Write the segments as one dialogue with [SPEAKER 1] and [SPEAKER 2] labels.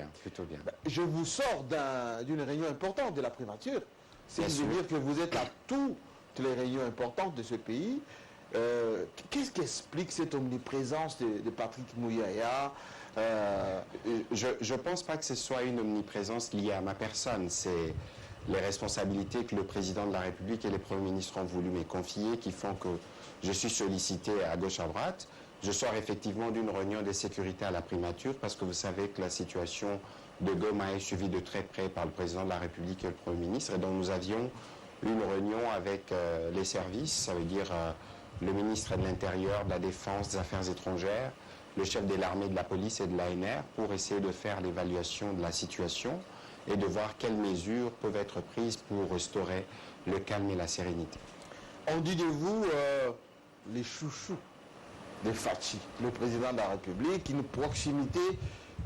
[SPEAKER 1] bien, plutôt bien.
[SPEAKER 2] Je vous sors d'une réunion importante de la primature. C'est de dire que vous êtes à toutes les réunions importantes de ce pays. Qu'est-ce qui explique cette omniprésence de Patrick Mouyaya?
[SPEAKER 1] Je ne pense pas que ce soit une omniprésence liée à ma personne. C'est les responsabilités que le président de la République et les premiers ministres ont voulu me confier qui font que je suis sollicité à gauche, à droite. Je sors effectivement d'une réunion de sécurité à la primature parce que vous savez que la situation de Goma est suivie de très près par le président de la République et le Premier ministre. Et donc nous avions une réunion avec les services, ça veut dire le ministre de l'Intérieur, de la Défense, des Affaires étrangères, le chef de l'armée, de la police et de l'ANR pour essayer de faire l'évaluation de la situation et de voir quelles mesures peuvent être prises pour restaurer le calme et la sérénité.
[SPEAKER 2] On dit de vous les chouchous de Fachi, le président de la République, une proximité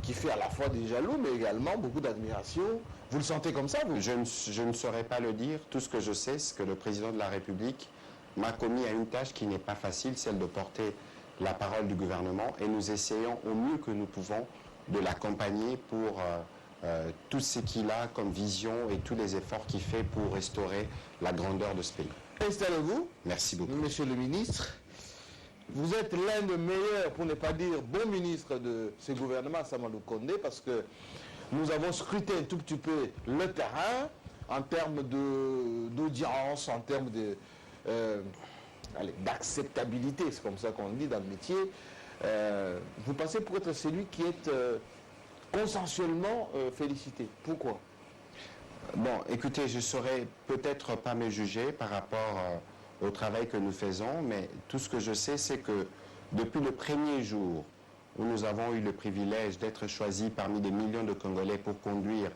[SPEAKER 2] qui fait à la fois des jaloux, mais également beaucoup d'admiration. Vous le sentez comme ça, vous?
[SPEAKER 1] Je ne saurais pas le dire. Tout ce que je sais, c'est que le président de la République m'a commis à une tâche qui n'est pas facile, celle de porter la parole du gouvernement, et nous essayons au mieux que nous pouvons de l'accompagner pour tout ce qu'il a comme vision et tous les efforts qu'il fait pour restaurer la grandeur de ce pays.
[SPEAKER 2] Installez-vous.
[SPEAKER 1] Merci beaucoup.
[SPEAKER 2] Monsieur le ministre, vous êtes l'un des meilleurs, pour ne pas dire bon ministre de ce gouvernement, Samadou Kondé, parce que nous avons scruté un tout petit peu le terrain en termes d'audience, en termes d'acceptabilité, c'est comme ça qu'on dit dans le métier. Vous passez pour être celui qui est consensuellement félicité. Pourquoi?
[SPEAKER 1] Bon, écoutez, je ne saurais peut-être pas me juger par rapport au travail que nous faisons, mais tout ce que je sais, c'est que depuis le premier jour où nous avons eu le privilège d'être choisis parmi des millions de Congolais pour conduire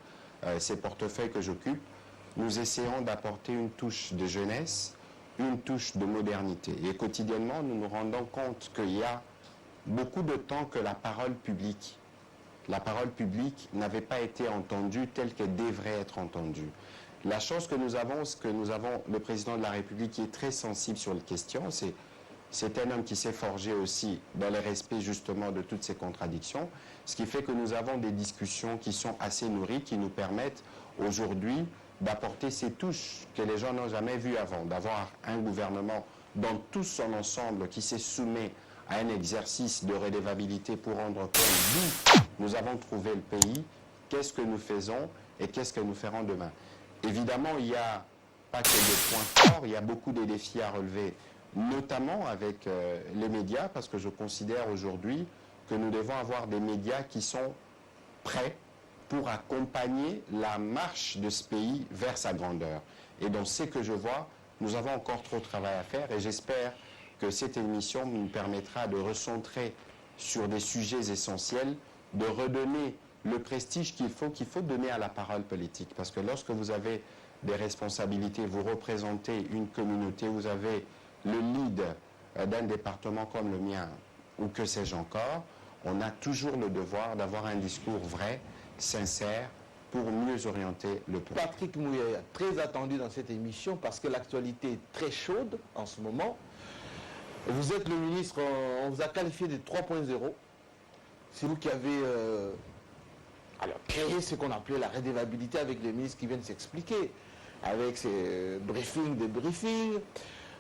[SPEAKER 1] ces portefeuilles que j'occupe, nous essayons d'apporter une touche de jeunesse, une touche de modernité. Et quotidiennement, nous nous rendons compte qu'il y a beaucoup de temps que la parole publique n'avait pas été entendue telle qu'elle devrait être entendue. La chance que nous avons, c'est que nous avons le président de la République qui est très sensible sur les questions. C'est un homme qui s'est forgé aussi dans le respect justement de toutes ces contradictions, ce qui fait que nous avons des discussions qui sont assez nourries, qui nous permettent aujourd'hui d'apporter ces touches que les gens n'ont jamais vues avant, d'avoir un gouvernement dans tout son ensemble qui se soumet à un exercice de redevabilité pour rendre compte d'où nous avons trouvé le pays, qu'est-ce que nous faisons et qu'est-ce que nous ferons demain. Évidemment, il n'y a pas que des points forts, il y a beaucoup de défis à relever, notamment avec les médias, parce que je considère aujourd'hui que nous devons avoir des médias qui sont prêts pour accompagner la marche de ce pays vers sa grandeur. Et dans ce que je vois, nous avons encore trop de travail à faire et j'espère que cette émission nous permettra de recentrer sur des sujets essentiels, de redonner le prestige qu'il faut donner à la parole politique. Parce que lorsque vous avez des responsabilités, vous représentez une communauté, vous avez le lead d'un département comme le mien, ou que sais-je encore, on a toujours le devoir d'avoir un discours vrai, sincère, pour mieux orienter le peuple.
[SPEAKER 2] Patrick Mouyaya, très attendu dans cette émission parce que l'actualité est très chaude en ce moment. Vous êtes le ministre, on vous a qualifié de 3.0. C'est vous qui avez créé ce qu'on appelait la redevabilité avec les ministres qui viennent s'expliquer, avec ces briefings.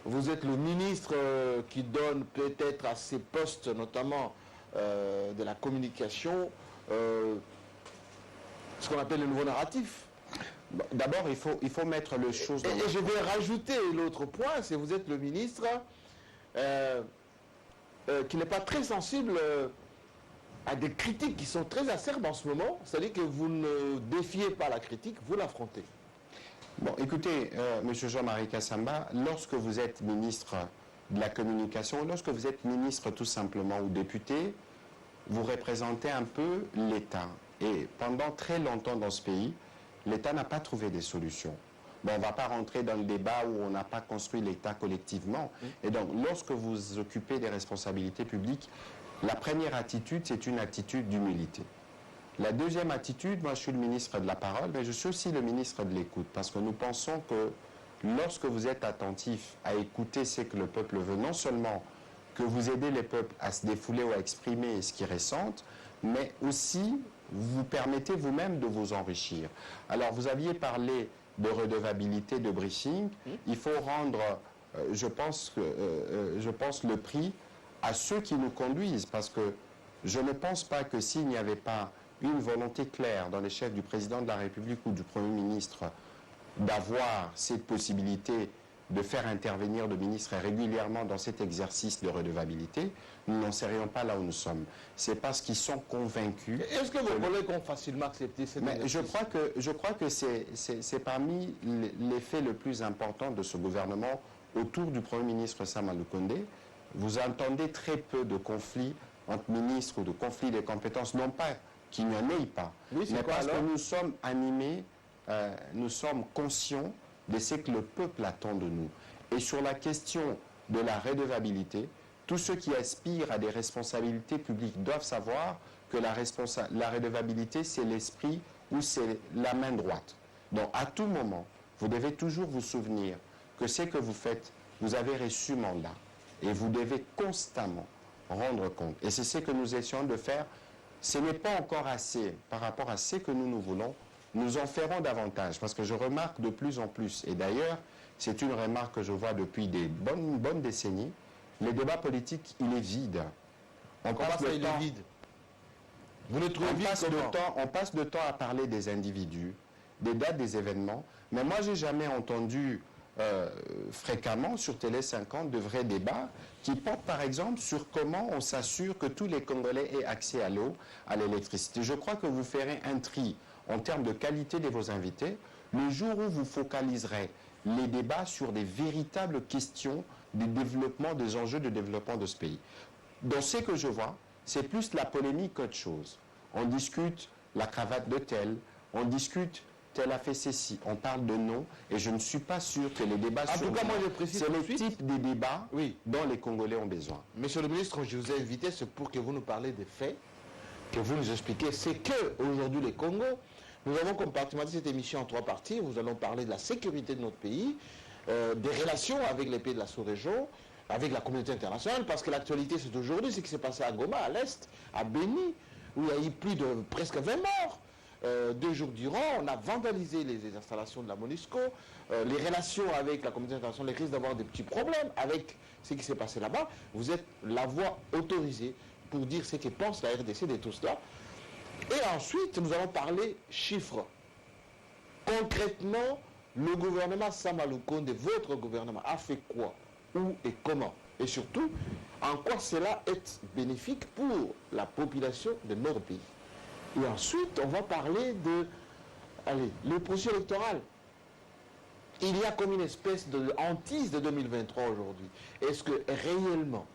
[SPEAKER 2] Vous êtes le ministre qui donne peut-être à ces postes, notamment de la communication, ce qu'on appelle le nouveau narratif.
[SPEAKER 1] D'abord, il faut mettre les choses dans
[SPEAKER 2] et je vais rajouter l'autre point, c'est que vous êtes le ministre qui n'est pas très sensible à des critiques qui sont très acerbes en ce moment. C'est-à-dire que vous ne défiez pas la critique, vous l'affrontez.
[SPEAKER 1] Bon, écoutez, M. Jean-Marie Kassamba, lorsque vous êtes ministre de la communication, lorsque vous êtes ministre tout simplement ou député, vous représentez un peu l'État. Et pendant très longtemps dans ce pays, l'État n'a pas trouvé des solutions. Bon, on ne va pas rentrer dans le débat où on n'a pas construit l'État collectivement. Et donc, lorsque vous occupez des responsabilités publiques, la première attitude, c'est une attitude d'humilité. La deuxième attitude, moi je suis le ministre de la parole, mais je suis aussi le ministre de l'écoute, parce que nous pensons que lorsque vous êtes attentif à écouter ce que le peuple veut, non seulement que vous aidez les peuples à se défouler ou à exprimer ce qu'ils ressentent, mais aussi vous permettez vous-même de vous enrichir. Alors, vous aviez parlé de redevabilité de briefing. Il faut rendre, je pense, le prix à ceux qui nous conduisent, parce que je ne pense pas que s'il n'y avait pas une volonté claire dans les chefs du président de la République ou du Premier ministre d'avoir cette possibilité de faire intervenir le ministre régulièrement dans cet exercice de redevabilité, nous n'en serions pas là où nous sommes. C'est parce qu'ils sont convaincus.
[SPEAKER 2] Est-ce que vos collègues ont facilement accepté cet exercice?
[SPEAKER 1] Je crois que c'est parmi les faits le plus important de ce gouvernement autour du Premier ministre Samalou Condé. Vous entendez très peu de conflits entre ministres ou de conflits de compétences, non pas qu'il n'y en ait pas,
[SPEAKER 2] oui,
[SPEAKER 1] mais parce que nous sommes animés, nous sommes conscients de ce que le peuple attend de nous. Et sur la question de la redevabilité, tous ceux qui aspirent à des responsabilités publiques doivent savoir que la redevabilité, c'est l'esprit ou c'est la main droite. Donc, à tout moment, vous devez toujours vous souvenir que ce que vous faites, vous avez reçu mandat. Et vous devez constamment rendre compte. Et c'est ce que nous essayons de faire. Ce n'est pas encore assez par rapport à ce que nous voulons. Nous en ferons davantage, parce que je remarque de plus en plus, et d'ailleurs, c'est une remarque que je vois depuis des bonnes décennies, le débat politique, il est vide.
[SPEAKER 2] On passe le temps. Vide. Vous le trouvez vide comment?
[SPEAKER 1] On passe de temps à parler des individus, des dates des événements, mais moi, j'ai jamais entendu fréquemment sur Télé 50 de vrais débats qui portent par exemple sur comment on s'assure que tous les Congolais aient accès à l'eau, à l'électricité. Je crois que vous ferez un tri en termes de qualité de vos invités le jour où vous focaliserez les débats sur des véritables questions de développement, des enjeux de développement de ce pays. Dans ce que je vois, c'est plus la polémique qu'autre chose. On discute la cravate de tel, on discute tel a fait ceci, on parle de non, et je ne suis pas sûr que les débats
[SPEAKER 2] sur... En tout cas, moi je précise
[SPEAKER 1] c'est le type de débat dont les Congolais ont besoin.
[SPEAKER 2] Monsieur le ministre, je vous ai invité, c'est pour que vous nous parlez des faits, que vous nous expliquiez. C'est que aujourd'hui les Congo, nous avons compartimenté cette émission en 3 parties. Nous allons parler de la sécurité de notre pays, des relations avec les pays de la sous-région, avec la communauté internationale, parce que l'actualité c'est aujourd'hui ce qui s'est passé à Goma, à l'Est, à Béni, où il y a eu plus de presque 20 morts. 2 jours durant, on a vandalisé les installations de la MONUSCO, les relations avec la communauté internationale risquent d'avoir des petits problèmes avec ce qui s'est passé là-bas. Vous êtes la voix autorisée pour dire ce que pense la RDC de tout cela. Et ensuite, nous allons parler chiffres. Concrètement, le gouvernement Samalou Condé, votre gouvernement, a fait quoi, où et comment? Et surtout, en quoi cela est bénéfique pour la population de notre pays? Et ensuite, on va parler de le processus électoral. Il y a comme une espèce de hantise de 2023 aujourd'hui. Est-ce que réellement,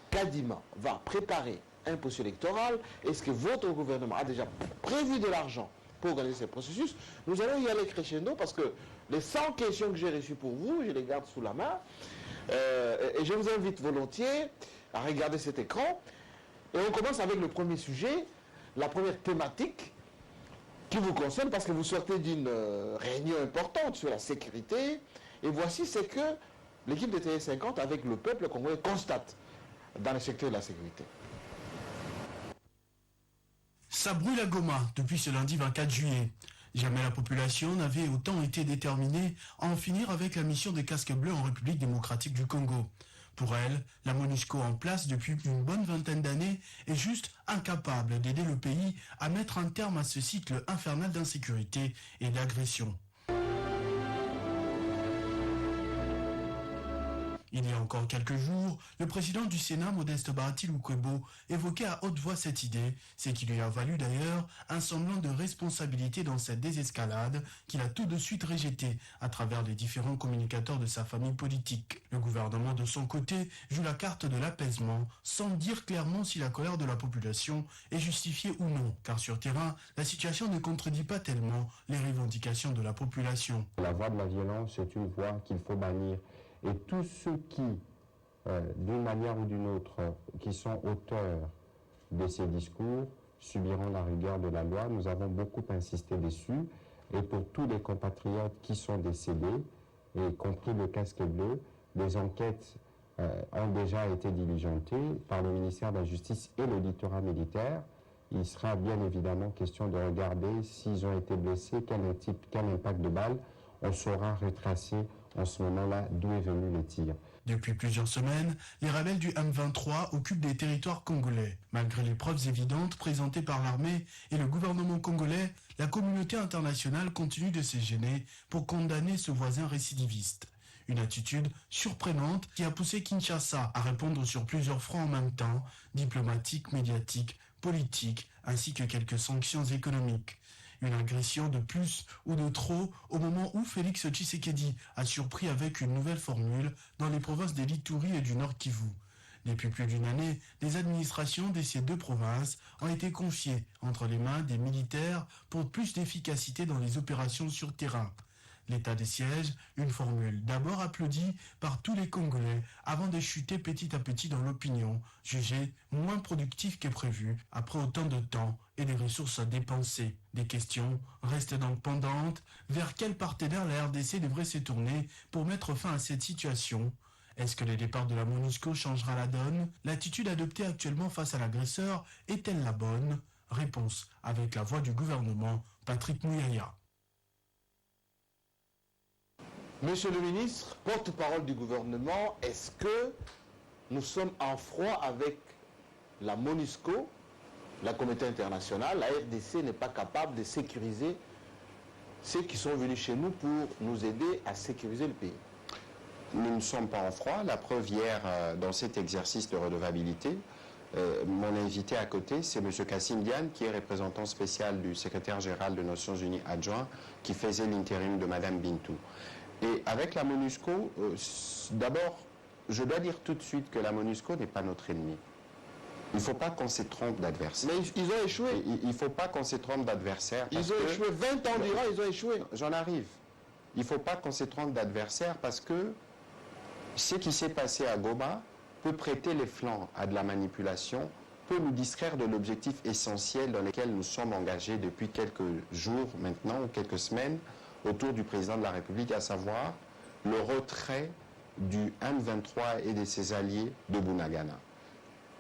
[SPEAKER 2] Kadima va préparer un processus électoral? Est-ce que votre gouvernement a déjà prévu de l'argent pour organiser ce processus? Nous allons y aller crescendo parce que les 100 questions que j'ai reçues pour vous, je les garde sous la main. Et je vous invite volontiers à regarder cet écran. Et on commence avec le premier sujet. La première thématique qui vous concerne, parce que vous sortez d'une réunion importante sur la sécurité, et voici ce que l'équipe de TF50 avec le peuple congolais constate dans le secteur de la sécurité.
[SPEAKER 3] Ça brûle à Goma depuis ce lundi 24 juillet. Jamais la population n'avait autant été déterminée à en finir avec la mission des casques bleus en République démocratique du Congo. Pour elle, la MONUSCO en place depuis une bonne vingtaine d'années est juste incapable d'aider le pays à mettre un terme à ce cycle infernal d'insécurité et d'agression. Il y a encore quelques jours, le président du Sénat, Modeste Bahati Lukwebo, évoquait à haute voix cette idée, ce qui lui a valu d'ailleurs un semblant de responsabilité dans cette désescalade qu'il a tout de suite rejetée à travers les différents communicateurs de sa famille politique. Le gouvernement, de son côté, joue la carte de l'apaisement, sans dire clairement si la colère de la population est justifiée ou non, car sur terrain, la situation ne contredit pas tellement les revendications de la population.
[SPEAKER 1] La voie de la violence est une voie qu'il faut bannir. Et tous ceux qui, d'une manière ou d'une autre, qui sont auteurs de ces discours, subiront la rigueur de la loi. Nous avons beaucoup insisté dessus. Et pour tous les compatriotes qui sont décédés, y compris le casque bleu, les enquêtes ont déjà été diligentées par le ministère de la Justice et l'auditorat militaire. il sera bien évidemment question de regarder s'ils ont été blessés, quel impact de balle. On saura retracer en ce moment-là d'où est venu le tir.
[SPEAKER 3] Depuis plusieurs semaines, les rebelles du M23 occupent des territoires congolais. Malgré les preuves évidentes présentées par l'armée et le gouvernement congolais, la communauté internationale continue de se gêner pour condamner ce voisin récidiviste. Une attitude surprenante qui a poussé Kinshasa à répondre sur plusieurs fronts en même temps, diplomatiques, médiatiques, politiques, ainsi que quelques sanctions économiques. Une agression de plus ou de trop au moment où Félix Tshisekedi a surpris avec une nouvelle formule dans les provinces de l'Ituri et du Nord Kivu. Depuis plus d'une année, les administrations de ces deux provinces ont été confiées entre les mains des militaires pour plus d'efficacité dans les opérations sur terrain. L'état de siège, une formule d'abord applaudie par tous les Congolais avant de chuter petit à petit dans l'opinion, jugée moins productive que prévu après autant de temps et de ressources dépensées. Des questions restent donc pendantes. Vers quel partenaire la RDC devrait se tourner pour mettre fin à cette situation ? Est-ce que le départ de la MONUSCO changera la donne ? L'attitude adoptée actuellement face à l'agresseur est-elle la bonne ? Réponse avec la voix du gouvernement, Patrick Mouyaya.
[SPEAKER 2] Monsieur le ministre, porte-parole du gouvernement, est-ce que nous sommes en froid avec la MONUSCO, la communauté internationale? La RDC n'est pas capable de sécuriser ceux qui sont venus chez nous pour nous aider à sécuriser le pays.
[SPEAKER 1] Nous ne sommes pas en froid. La preuve hier, dans cet exercice de redevabilité, mon invité à côté, c'est M. Kassim Diane, qui est représentant spécial du secrétaire général des Nations Unies adjoint, qui faisait l'intérim de Mme Bintou. Et avec la MONUSCO, d'abord, je dois dire tout de suite que la MONUSCO n'est pas notre ennemi. Il ne faut pas qu'on se trompe d'adversaire.
[SPEAKER 2] Mais ils ont échoué.
[SPEAKER 1] Il ne faut pas qu'on se trompe d'adversaire.
[SPEAKER 2] Ils ont échoué. 20 ans durant, ils ont échoué.
[SPEAKER 1] J'en arrive. Il ne faut pas qu'on se trompe d'adversaire parce que ce qui s'est passé à Goma peut prêter les flancs à de la manipulation, peut nous distraire de l'objectif essentiel dans lequel nous sommes engagés depuis quelques jours maintenant, ou quelques semaines, autour du président de la République, à savoir le retrait du M23 et de ses alliés de Bunagana.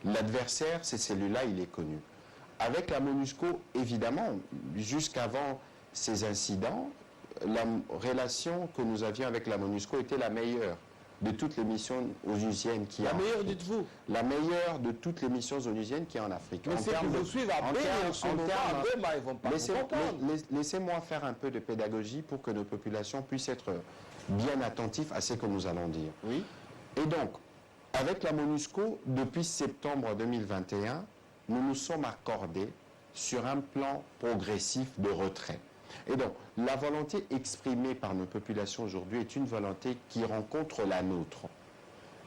[SPEAKER 1] L'adversaire, c'est celui-là, il est connu. Avec la MONUSCO, évidemment, jusqu'avant ces incidents, la relation que nous avions avec la MONUSCO était la meilleure de toutes les missions onusiennes qui
[SPEAKER 2] La meilleure, dites-vous?
[SPEAKER 1] La meilleure de toutes les missions onusiennes qui y a en Afrique.
[SPEAKER 2] Mais ceux qui vous suivent à Béni, en ce moment, à Goma, ils ne vont pas vous comprendre.
[SPEAKER 1] Laissez-moi faire un peu de pédagogie pour que nos populations puissent être bien attentifs à ce que nous allons dire.
[SPEAKER 2] Oui.
[SPEAKER 1] Et donc, avec la MONUSCO, depuis septembre 2021, nous nous sommes accordés sur un plan progressif de retrait. Et donc, la volonté exprimée par nos populations aujourd'hui est une volonté qui rencontre la nôtre.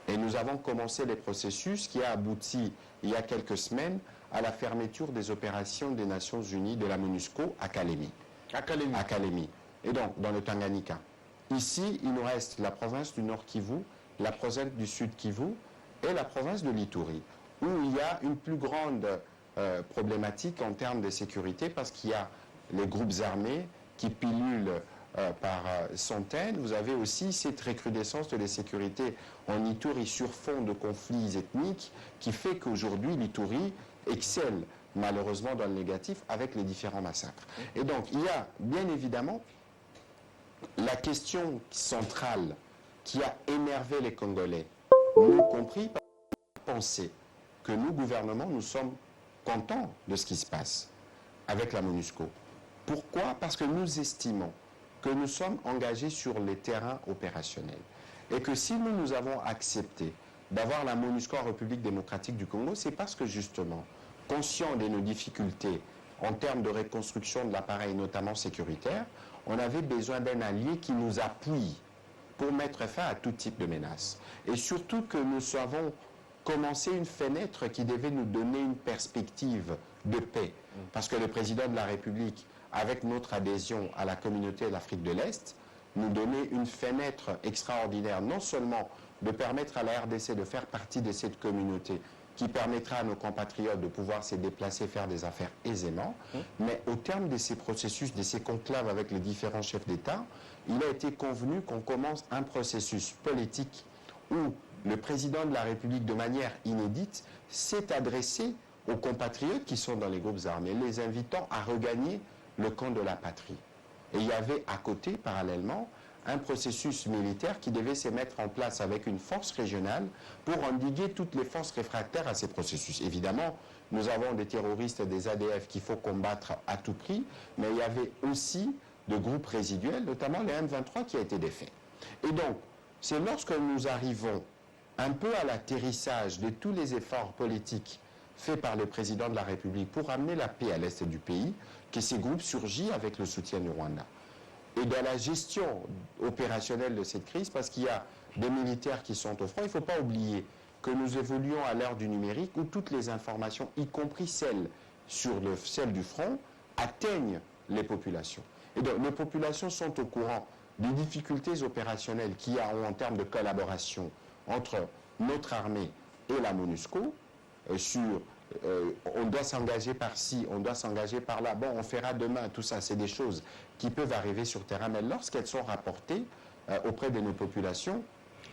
[SPEAKER 1] Et nous avons commencé les processus qui a abouti, il y a quelques semaines, à la fermeture des opérations des Nations Unies de la MONUSCO à Kalemi. À Kalemi. Et donc, dans le Tanganyika. Ici, il nous reste la province du Nord Kivu, la province du Sud Kivu et la province de l'Ituri, où il y a une plus grande problématique en termes de sécurité parce qu'il y a les groupes armés qui pilulent par centaines. Vous avez aussi cette recrudescence de l'insécurité en Ituri sur fond de conflits ethniques qui fait qu'aujourd'hui l'Ituri excelle malheureusement dans le négatif avec les différents massacres. Et donc il y a bien évidemment la question centrale qui a énervé les Congolais, nous compris par penser que nous, gouvernement, nous sommes contents de ce qui se passe avec la MONUSCO. Pourquoi? Parce que nous estimons que nous sommes engagés sur les terrains opérationnels et que si nous avons accepté d'avoir la MONUSCO en République démocratique du Congo, c'est parce que justement, conscient de nos difficultés en termes de reconstruction de l'appareil, notamment sécuritaire, on avait besoin d'un allié qui nous appuie pour mettre fin à tout type de menaces. Et surtout que nous avons commencé une fenêtre qui devait nous donner une perspective de paix. Parce que le président de la République, avec notre adhésion à la communauté de l'Afrique de l'Est, nous donnait une fenêtre extraordinaire, non seulement de permettre à la RDC de faire partie de cette communauté, qui permettra à nos compatriotes de pouvoir se déplacer, faire des affaires aisément, mais au terme de ces processus, de ces conclaves avec les différents chefs d'État, il a été convenu qu'on commence un processus politique où le président de la République, de manière inédite, s'est adressé aux compatriotes qui sont dans les groupes armés, les invitant à regagner le camp de la patrie. Et il y avait à côté, parallèlement, un processus militaire qui devait se mettre en place avec une force régionale pour endiguer toutes les forces réfractaires à ces processus. Évidemment, nous avons des terroristes, des ADF qu'il faut combattre à tout prix, mais il y avait aussi de groupes résiduels, notamment les M23 qui a été défait. Et donc, c'est lorsque nous arrivons un peu à l'atterrissage de tous les efforts politiques faits par le président de la République pour amener la paix à l'est du pays, que ces groupes surgissent avec le soutien du Rwanda. Et dans la gestion opérationnelle de cette crise, parce qu'il y a des militaires qui sont au front, il ne faut pas oublier que nous évoluons à l'ère du numérique où toutes les informations, y compris celles du front, atteignent les populations. Et donc, les populations sont au courant des difficultés opérationnelles qu'il y a en termes de collaboration entre notre armée et la MONUSCO, on doit s'engager par-ci, on doit s'engager par-là, bon, on fera demain, tout ça, c'est des choses qui peuvent arriver sur le terrain, mais lorsqu'elles sont rapportées auprès de nos populations,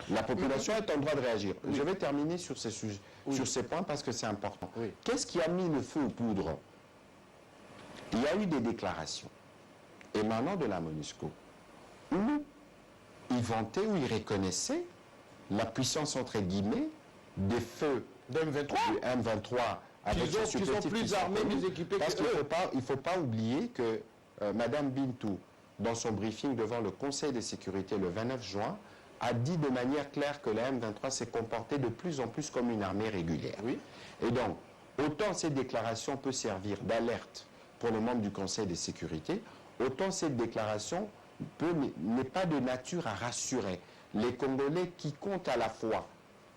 [SPEAKER 1] la population est en droit de réagir. Oui. Je vais terminer sur ces sujets, sur ces points parce que c'est important. Oui. Qu'est-ce qui a mis le feu aux poudres? Il y a eu des déclarations émanant de la MONUSCO où ils vantaient, où ils reconnaissaient la puissance entre guillemets des feux
[SPEAKER 2] du
[SPEAKER 1] M23 avec
[SPEAKER 2] qui sont plus armés, plus équipés.
[SPEAKER 1] Parce qu'il ne faut pas oublier que Mme Bintou, dans son briefing devant le Conseil de sécurité le 29 juin, a dit de manière claire que la M23 s'est comportée de plus en plus comme une armée régulière. Oui. Et donc, autant cette déclaration peut servir d'alerte pour les membres du Conseil de sécurité, autant cette déclaration n'est pas de nature à rassurer les Congolais qui comptent à la fois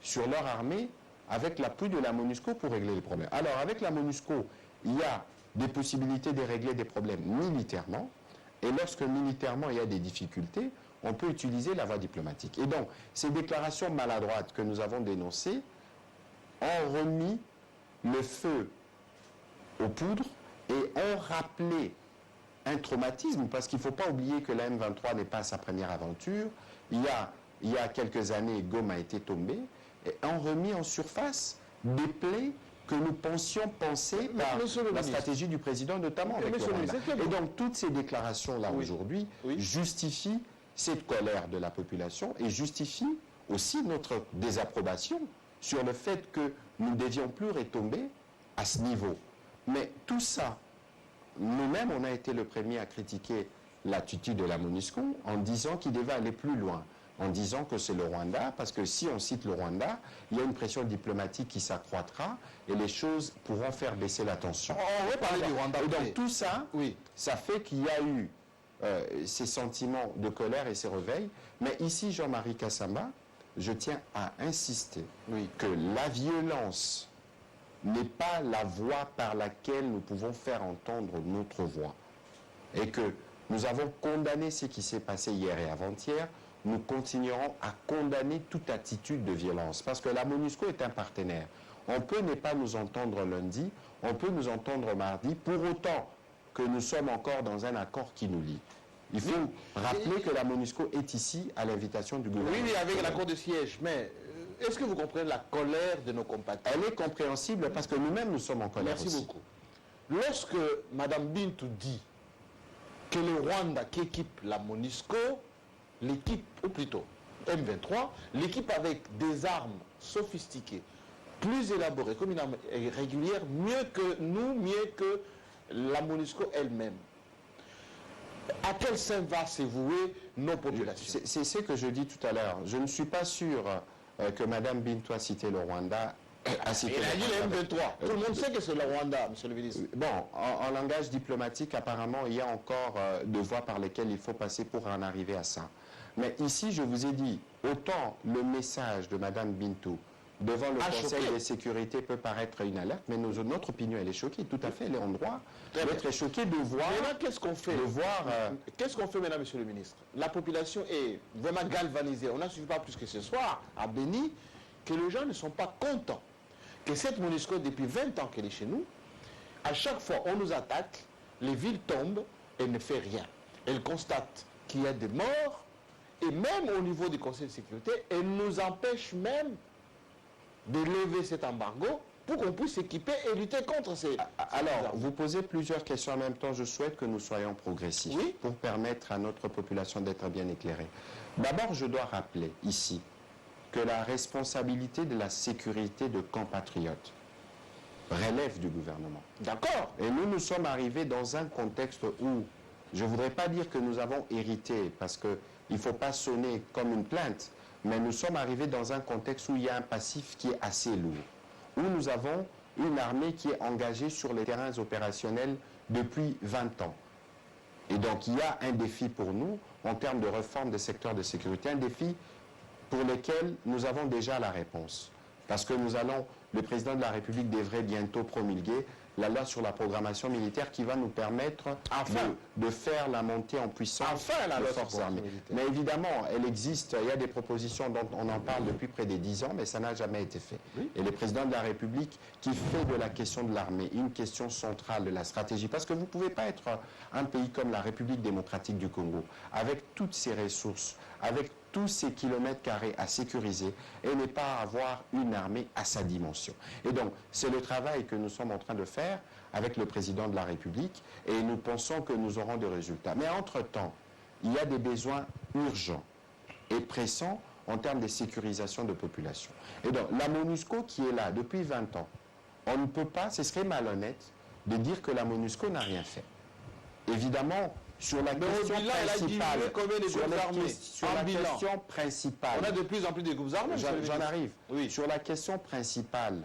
[SPEAKER 1] sur leur armée avec l'appui de la MONUSCO pour régler les problèmes. Alors, avec la MONUSCO, il y a des possibilités de régler des problèmes militairement, et lorsque militairement il y a des difficultés, on peut utiliser la voie diplomatique. Et donc, ces déclarations maladroites que nous avons dénoncées ont remis le feu aux poudres et ont rappelé un traumatisme, parce qu'il ne faut pas oublier que la M23 n'est pas sa première aventure. Il y a quelques années, Goma a été tombé, et ont remis en surface des plaies que nous pensions penser par la stratégie du président, notamment avec le Rwanda. Et donc, toutes ces déclarations-là aujourd'hui justifient cette colère de la population et justifient aussi notre désapprobation sur le fait que nous ne devions plus retomber à ce niveau. Mais tout ça, nous-mêmes, on a été le premier à critiquer l'attitude de la MONUSCO en disant qu'il devait aller plus loin, en disant que c'est le Rwanda, parce que si on cite le Rwanda, il y a une pression diplomatique qui s'accroîtra et les choses pourront faire baisser la tension.
[SPEAKER 2] On va parler du Rwanda.
[SPEAKER 1] Et donc tout ça, ça fait qu'il y a eu ces sentiments de colère et ces réveils. Mais ici, Jean-Marie Kassamba, je tiens à insister que la violence n'est pas la voie par laquelle nous pouvons faire entendre notre voix. Et que nous avons condamné ce qui s'est passé hier et avant-hier, nous continuerons à condamner toute attitude de violence. Parce que la MONUSCO est un partenaire. On peut ne pas nous entendre lundi, on peut nous entendre mardi, pour autant que nous sommes encore dans un accord qui nous lie. Il faut rappeler que la MONUSCO est ici à l'invitation du gouvernement.
[SPEAKER 2] Oui, avec l'accord de siège, mais est-ce que vous comprenez la colère de nos compatriotes?
[SPEAKER 1] Elle est compréhensible parce que nous-mêmes, nous sommes en colère.
[SPEAKER 2] Merci beaucoup. Lorsque Mme Bintou dit que le Rwanda qui équipe la MONUSCO, l'équipe, ou plutôt M23, l'équipe avec des armes sophistiquées, plus élaborées, comme une arme régulière, mieux que nous, mieux que la MONUSCO elle-même. À quel sein va se vouer nos populations?
[SPEAKER 1] C'est ce que je dis tout à l'heure. Je ne suis pas sûr que Mme Bintou a cité le Rwanda.
[SPEAKER 2] A dit le M23. Tout le monde sait que c'est le Rwanda, monsieur le ministre.
[SPEAKER 1] Bon, en langage diplomatique, apparemment, il y a encore des voies par lesquelles il faut passer pour en arriver à ça. Mais ici, je vous ai dit, autant le message de Mme Bintou devant le Conseil de sécurité peut paraître une alerte, mais notre opinion, elle est choquée. Tout à fait, elle est en droit d'être choquée de voir...
[SPEAKER 2] Mais là, qu'est-ce qu'on fait? Qu'est-ce qu'on fait maintenant, monsieur le ministre? La population est vraiment galvanisée. On n'a suffi pas plus que ce soir, à Béni, que les gens ne sont pas contents. Que cette MONUSCO, depuis 20 ans qu'elle est chez nous, à chaque fois on nous attaque, les villes tombent, elle ne fait rien. Elle constate qu'il y a des morts, et même au niveau du Conseil de sécurité, elle nous empêche même de lever cet embargo pour qu'on puisse s'équiper et lutter contre ces...
[SPEAKER 1] Alors, vous posez plusieurs questions en même temps. Je souhaite que nous soyons progressifs pour permettre à notre population d'être bien éclairée. D'abord, je dois rappeler ici que la responsabilité de la sécurité de compatriotes relève du gouvernement.
[SPEAKER 2] D'accord.
[SPEAKER 1] Et nous sommes arrivés dans un contexte où, je ne voudrais pas dire que nous avons hérité, parce qu'il ne faut pas sonner comme une plainte, mais nous sommes arrivés dans un contexte où il y a un passif qui est assez lourd, où nous avons une armée qui est engagée sur les terrains opérationnels depuis 20 ans. Et donc il y a un défi pour nous en termes de réforme des secteurs de sécurité, un défi pour lequel nous avons déjà la réponse. Parce que le président de la République devrait bientôt promulguer la loi sur la programmation militaire qui va nous permettre de faire la montée en puissance des forces armées. Mais évidemment, elle existe, il y a des propositions dont on en parle depuis près des 10 ans, mais ça n'a jamais été fait. Oui. Et le président de la République qui fait de la question de l'armée une question centrale de la stratégie, parce que vous ne pouvez pas être un pays comme la République démocratique du Congo, avec toutes ses ressources, avec tous ces kilomètres carrés à sécuriser et ne pas avoir une armée à sa dimension. Et donc, c'est le travail que nous sommes en train de faire avec le président de la République et nous pensons que nous aurons des résultats. Mais entre-temps, il y a des besoins urgents et pressants en termes de sécurisation de population. Et donc, la MONUSCO qui est là depuis 20 ans, on ne peut pas, ce serait malhonnête de dire que la MONUSCO n'a rien fait. Évidemment, sur la question principale,
[SPEAKER 2] on a de plus en plus de groupes armés.
[SPEAKER 1] J'en arrive. Oui. Sur la question principale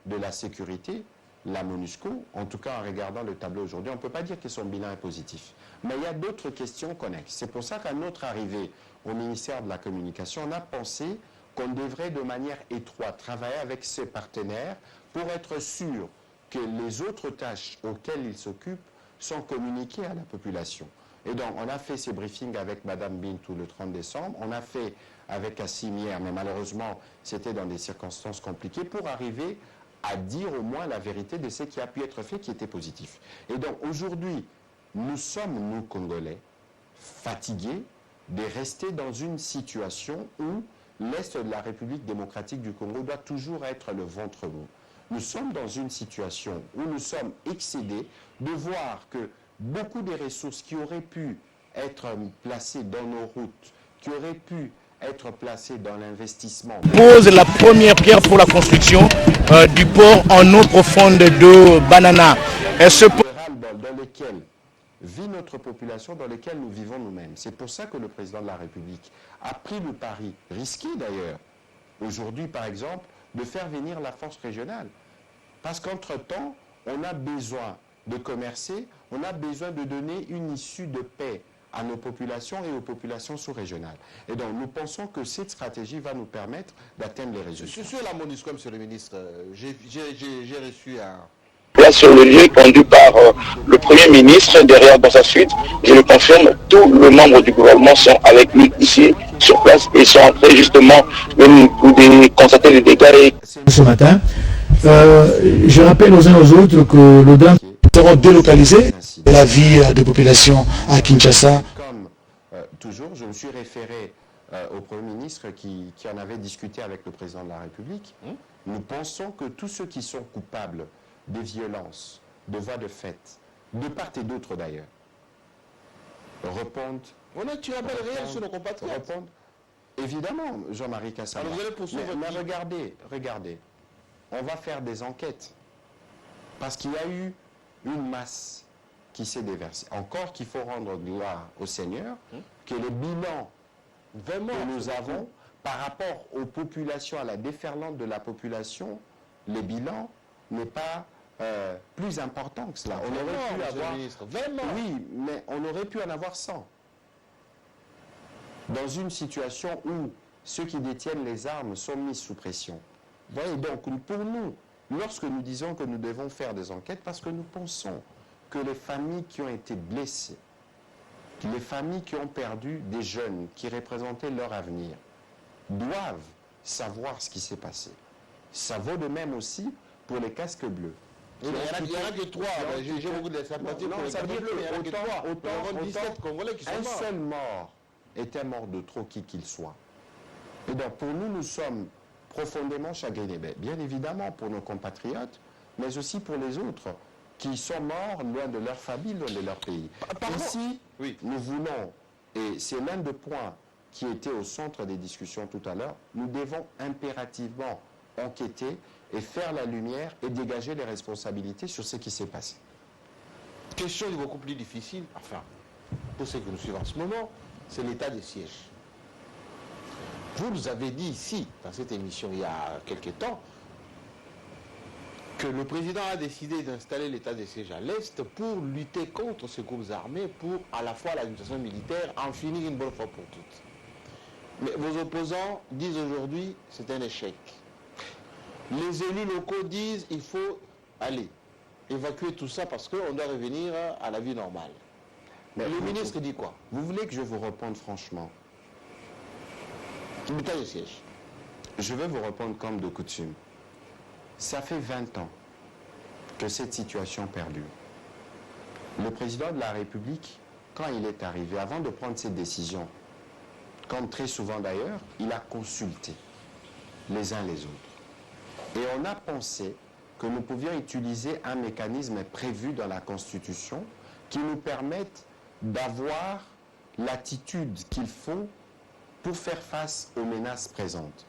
[SPEAKER 1] de la sécurité, la MONUSCO, en tout cas en regardant le tableau aujourd'hui, on ne peut pas dire que son bilan est positif. Mais il y a d'autres questions connexes. C'est pour ça qu'à notre arrivée au ministère de la Communication, on a pensé qu'on devrait de manière étroite travailler avec ses partenaires pour être sûr que les autres tâches auxquelles ils s'occupent sont communiquées à la population. Et donc, on a fait ces briefings avec Mme Bintou le 30 décembre, on a fait avec Kassim hier, mais malheureusement, c'était dans des circonstances compliquées, pour arriver à dire au moins la vérité de ce qui a pu être fait, qui était positif. Et donc, aujourd'hui, nous sommes, nous, Congolais, fatigués de rester dans une situation où l'Est de la République démocratique du Congo doit toujours être le ventre mou. Nous sommes dans une situation où nous sommes excédés de voir que beaucoup des ressources qui auraient pu être placées dans nos routes, qui auraient pu être placées dans l'investissement...
[SPEAKER 4] Pose la première pierre pour la construction du port en eau profonde de Banana.
[SPEAKER 1] Dans lequel vit notre population, dans lequel nous vivons nous-mêmes. C'est pour ça que le président de la République a pris le pari, risqué d'ailleurs, aujourd'hui par exemple, de faire venir la force régionale. Parce qu'entre-temps, on a besoin de commercer, on a besoin de donner une issue de paix à nos populations et aux populations sous-régionales. Et donc, nous pensons que cette stratégie va nous permettre d'atteindre les résultats.
[SPEAKER 2] Sur la MONUSCO, monsieur le ministre, j'ai reçu un...
[SPEAKER 5] Là, sur le lieu conduit par le Premier ministre, derrière dans sa suite, je le confirme, tous les membres du gouvernement sont avec lui ici, sur place, et sont en train justement de constater les dégâts.
[SPEAKER 4] Ce matin, je rappelle aux uns aux autres que le DAM sera délocalisé de la vie de population à Kinshasa.
[SPEAKER 1] Comme toujours, je me suis référé au Premier ministre qui en avait discuté avec le Président de la République. Nous pensons que tous ceux qui sont coupables des violences, de voies de fait, de part et d'autre d'ailleurs, répondent...
[SPEAKER 2] On a tué un bel réel sur nos compatriotes.
[SPEAKER 1] Évidemment, Jean-Marie Kassama. Mais regardez, on va faire des enquêtes. Parce qu'il y a eu une masse qui s'est déversée. Encore qu'il faut rendre gloire au Seigneur, que les bilans que nous avons par rapport aux populations, à la déferlante de la population, les bilans n'est pas plus important que cela. On aurait pu avoir... Oui, mais on aurait pu en avoir 100. Dans une situation où ceux qui détiennent les armes sont mis sous pression. Vous voyez, donc pour nous, lorsque nous disons que nous devons faire des enquêtes, parce que nous pensons que les familles qui ont été blessées, les familles qui ont perdu des jeunes qui représentaient leur avenir, doivent savoir ce qui s'est passé. Ça vaut de même aussi pour les casques bleus.
[SPEAKER 2] Il n'y en a que 3. J'ai beaucoup de sympathie pour les casques bleus, mais il n'y en a que 3. Autant 17 Congolais qui sont morts.
[SPEAKER 1] Un seul mort est un mort de trop qui qu'il soit. Et donc pour nous, nous sommes profondément chagriné. Bien évidemment pour nos compatriotes, mais aussi pour les autres qui sont morts loin de leur famille, loin de leur pays. Ici,
[SPEAKER 2] oui,
[SPEAKER 1] nous voulons, et c'est l'un des points qui était au centre des discussions tout à l'heure, nous devons impérativement enquêter et faire la lumière et dégager les responsabilités sur ce qui s'est passé.
[SPEAKER 2] Question beaucoup plus difficile, enfin, pour ceux que nous suivons en ce moment, c'est l'état de siège. Vous nous avez dit ici, dans cette émission il y a quelques temps, que le président a décidé d'installer l'état de siège à l'Est pour lutter contre ces groupes armés, pour à la fois l'administration militaire en finir une bonne fois pour toutes. Mais vos opposants disent aujourd'hui c'est un échec. Les élus locaux disent il faut aller évacuer tout ça parce qu'on doit revenir à la vie normale. Mais le ministre dit quoi?
[SPEAKER 1] Vous voulez que je vous réponde franchement?
[SPEAKER 2] L'état de siège.
[SPEAKER 1] Je vais vous répondre comme de coutume. Ça fait 20 ans que cette situation perdure. Le président de la République, quand il est arrivé, avant de prendre cette décision, comme très souvent d'ailleurs, il a consulté les uns les autres. Et on a pensé que nous pouvions utiliser un mécanisme prévu dans la Constitution qui nous permette d'avoir l'attitude qu'il faut pour faire face aux menaces présentes.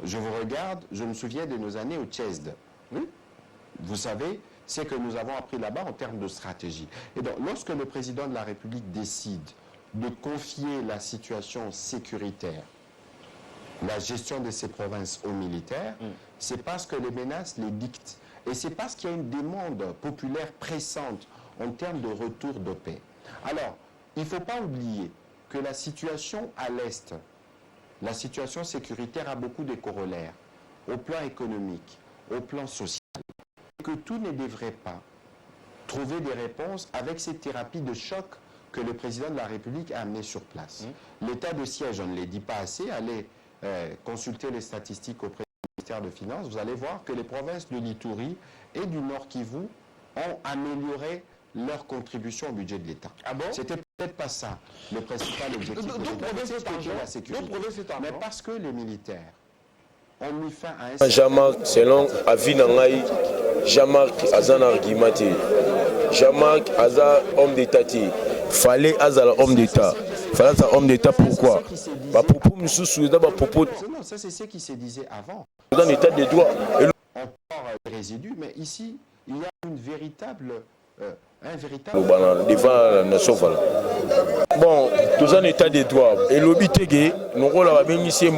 [SPEAKER 1] Je vous regarde, je me souviens de nos années au Tchède. Oui. Vous savez, c'est que nous avons appris là-bas en termes de stratégie. Et donc, lorsque le président de la République décide de confier la situation sécuritaire, la gestion de ces provinces aux militaires, c'est parce que les menaces les dictent. Et c'est parce qu'il y a une demande populaire pressante en termes de retour de paix. Alors, il ne faut pas oublier que la situation à l'Est, la situation sécuritaire a beaucoup de corollaires, au plan économique, au plan social, et que tout ne devrait pas trouver des réponses avec ces thérapies de choc que le président de la République a amené sur place. L'état de siège, on ne les dit pas assez, allez consulter les statistiques auprès du ministère de Finances, vous allez voir que les provinces de l'Ituri et du Nord Kivu ont amélioré leur contribution au budget de l'État.
[SPEAKER 2] Ah bon?
[SPEAKER 1] C'était peut-être pas ça le principal objectif de la sécurité. Mais parce que les militaires ont mis fin à un...
[SPEAKER 6] Jean-Marc, selon avis Nangaï, Jean-Marc Azan Arguimati, Jean-Marc Azan homme d'État, fallait Azan homme d'État. Fallait Azan homme d'État, pourquoi?
[SPEAKER 1] Non, ça c'est ce qui se disait avant.
[SPEAKER 6] Dans l'état des droits.
[SPEAKER 1] Encore des résidus, mais ici, il y a une véritable...
[SPEAKER 6] devant la nation. Bon, tous en état des droits. Et l'obité, nous avons bénéficié de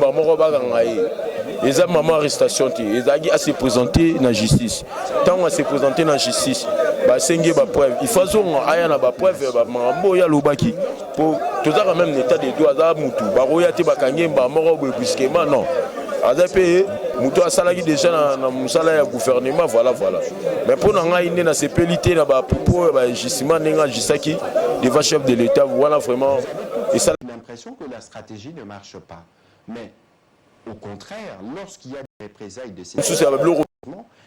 [SPEAKER 6] les hommes maman arrestation, ils ont à se présenter dans la justice. Tant on se présenter dans la justice, il faut aya na ba preuve ba mambo ya lobaki pour tous en même état des droits za mutu ba royati ba kangemba moko brusquement non. Azapé mutu asalaki déjà na musala ya gouvernement voilà. Mais pour nga ine na sepelité na ba popo ba jisima nenga jisaki devant chef de l'État voilà vraiment et ça
[SPEAKER 1] l'impression que la stratégie ne marche pas. Mais au contraire, lorsqu'il y a des représailles de ces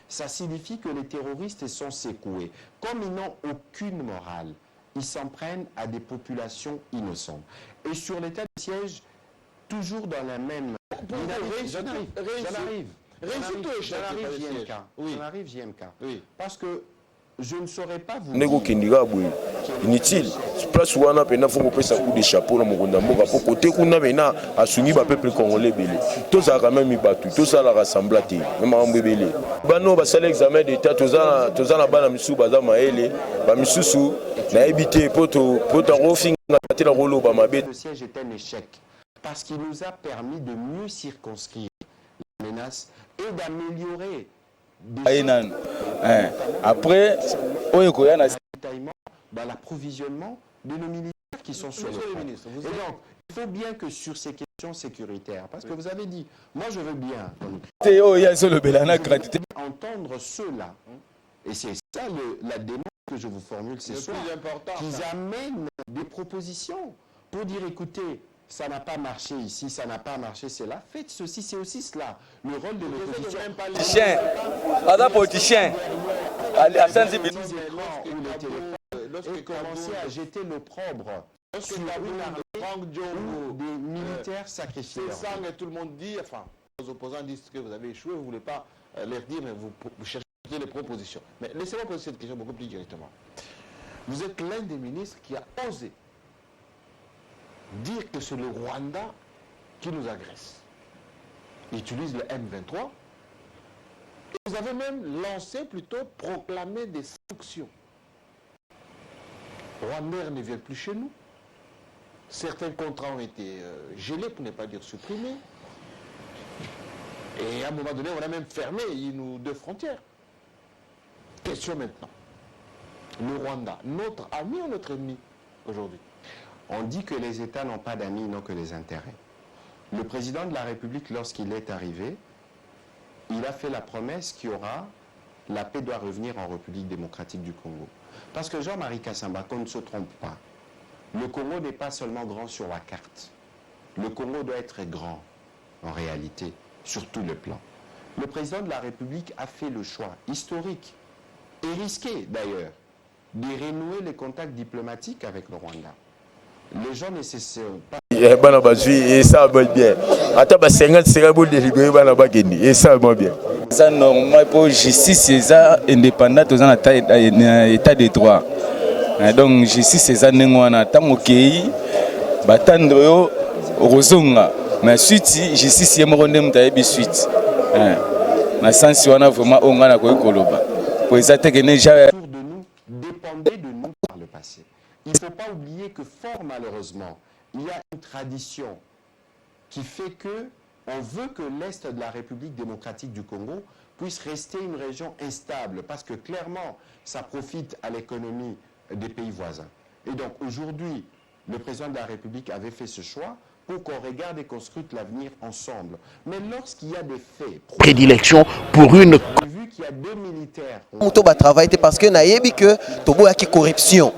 [SPEAKER 1] ça signifie que les terroristes sont secoués. Comme ils n'ont aucune morale, ils s'en prennent à des populations innocentes. Et sur l'état de siège, toujours dans la même... J'en arrive, JMK.
[SPEAKER 2] Oui.
[SPEAKER 1] Parce que je ne saurais pas vous
[SPEAKER 6] Nego Kendiga Boui. Inutile. Place où on a peine à faire un coup de chapeau dans mon Mboka. Pour côté qu'on a maintenant à soumis le peuple congolais belé. Tout ça quand même battu. Tout ça la rassemblé. Même en belé. Bano ba sale examen d'état. Tout ça la bana misu baza maele. Ba misusu na évité pour ta refing na la rolo ba mabé.
[SPEAKER 1] Le siège est un échec parce qu'il nous a permis de mieux circonscrire les menaces et d'améliorer.
[SPEAKER 6] Après,
[SPEAKER 1] dans l'approvisionnement de nos militaires qui sont sur le front. Et donc, il faut bien que sur ces questions sécuritaires, parce que vous avez dit, moi je veux bien entendre ceux-là, et c'est ça la demande que je vous formule ce soir, qu'ils amènent des propositions pour dire, écoutez, ça n'a pas marché ici, ça n'a pas marché, c'est là. Faites ceci, c'est aussi cela. Le rôle de l'opposition.
[SPEAKER 7] Politicien.
[SPEAKER 1] Et commencer à jeter l'opprobre sur une armée ou des militaires sacrifiés.
[SPEAKER 2] C'est ça que tout le monde dit, enfin, opposants disent que vous avez échoué, vous ne voulez pas leur dire, mais vous cherchez des propositions. Mais laissez-moi poser cette question beaucoup plus directement. Vous êtes l'un des ministres qui a osé dire que c'est le Rwanda qui nous agresse. Il utilise le M23. Et vous avez même lancé, plutôt proclamé des sanctions. Rwandais ne viennent plus chez nous. Certains contrats ont été gelés, pour ne pas dire supprimés. Et à un moment donné, on a même fermé nos 2 frontières. Question maintenant. Le Rwanda, notre ami ou notre ennemi aujourd'hui?
[SPEAKER 1] On dit que les États n'ont pas d'amis, non que les intérêts. Le président de la République, lorsqu'il est arrivé, il a fait la promesse qu'il y aura, la paix doit revenir en République démocratique du Congo. Parce que Jean-Marie Kassamba, qu'on ne se trompe pas, le Congo n'est pas seulement grand sur la carte. Le Congo doit être grand, en réalité, sur tous les plans. Le président de la République a fait le choix historique, et risqué d'ailleurs, de renouer les contacts diplomatiques avec le Rwanda. Les gens ne se sont pas...
[SPEAKER 6] bana bazui et ça va bien. Ata ba 50 secondes de libérer bana ba geni et ça va bien.
[SPEAKER 7] Ça normal pour justice c'est indépendante aux état de droit. Donc justice c'est ça nengwana tango kei batandro yo rozonga mais suite justice yemo ndem mutayebi suite. Na sens wana vraiment ongana ko koloba. Pour ça te que ne jamais
[SPEAKER 1] de nous dépendait de nous par le passé. Il ne faut pas oublier que fort malheureusement, il y a une tradition qui fait que on veut que l'Est de la République démocratique du Congo puisse rester une région instable parce que clairement, ça profite à l'économie des pays voisins. Et donc aujourd'hui, le président de la République avait fait ce choix pour qu'on regarde et qu'on scrute l'avenir ensemble. Mais lorsqu'il y a des faits...
[SPEAKER 8] Prédilection pour une...
[SPEAKER 1] Vu qu'il y a 2 militaires...
[SPEAKER 8] On va travailler parce que naïbi que Tobo a qui corruption.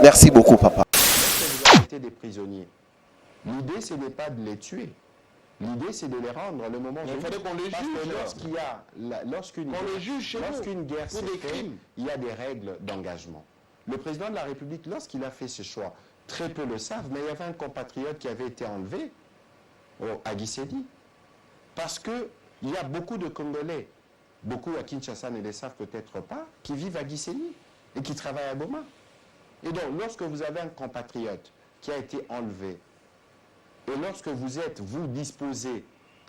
[SPEAKER 8] Merci beaucoup, papa.
[SPEAKER 1] Des prisonniers. L'idée, ce n'est pas de les tuer. L'idée, c'est de les rendre le moment
[SPEAKER 2] il fallait qu'on les juge.
[SPEAKER 1] Parce que lorsqu'une guerre se fait, il y a des règles d'engagement. Le président de la République, lorsqu'il a fait ce choix, très peu le savent, mais il y avait un compatriote qui avait été enlevé à Gisenyi. Parce qu'il y a beaucoup de Congolais, beaucoup à Kinshasa ne le savent peut-être pas, qui vivent à Gisenyi et qui travaillent à Goma. Et donc, lorsque vous avez un compatriote qui a été enlevé, et lorsque vous êtes, vous, disposé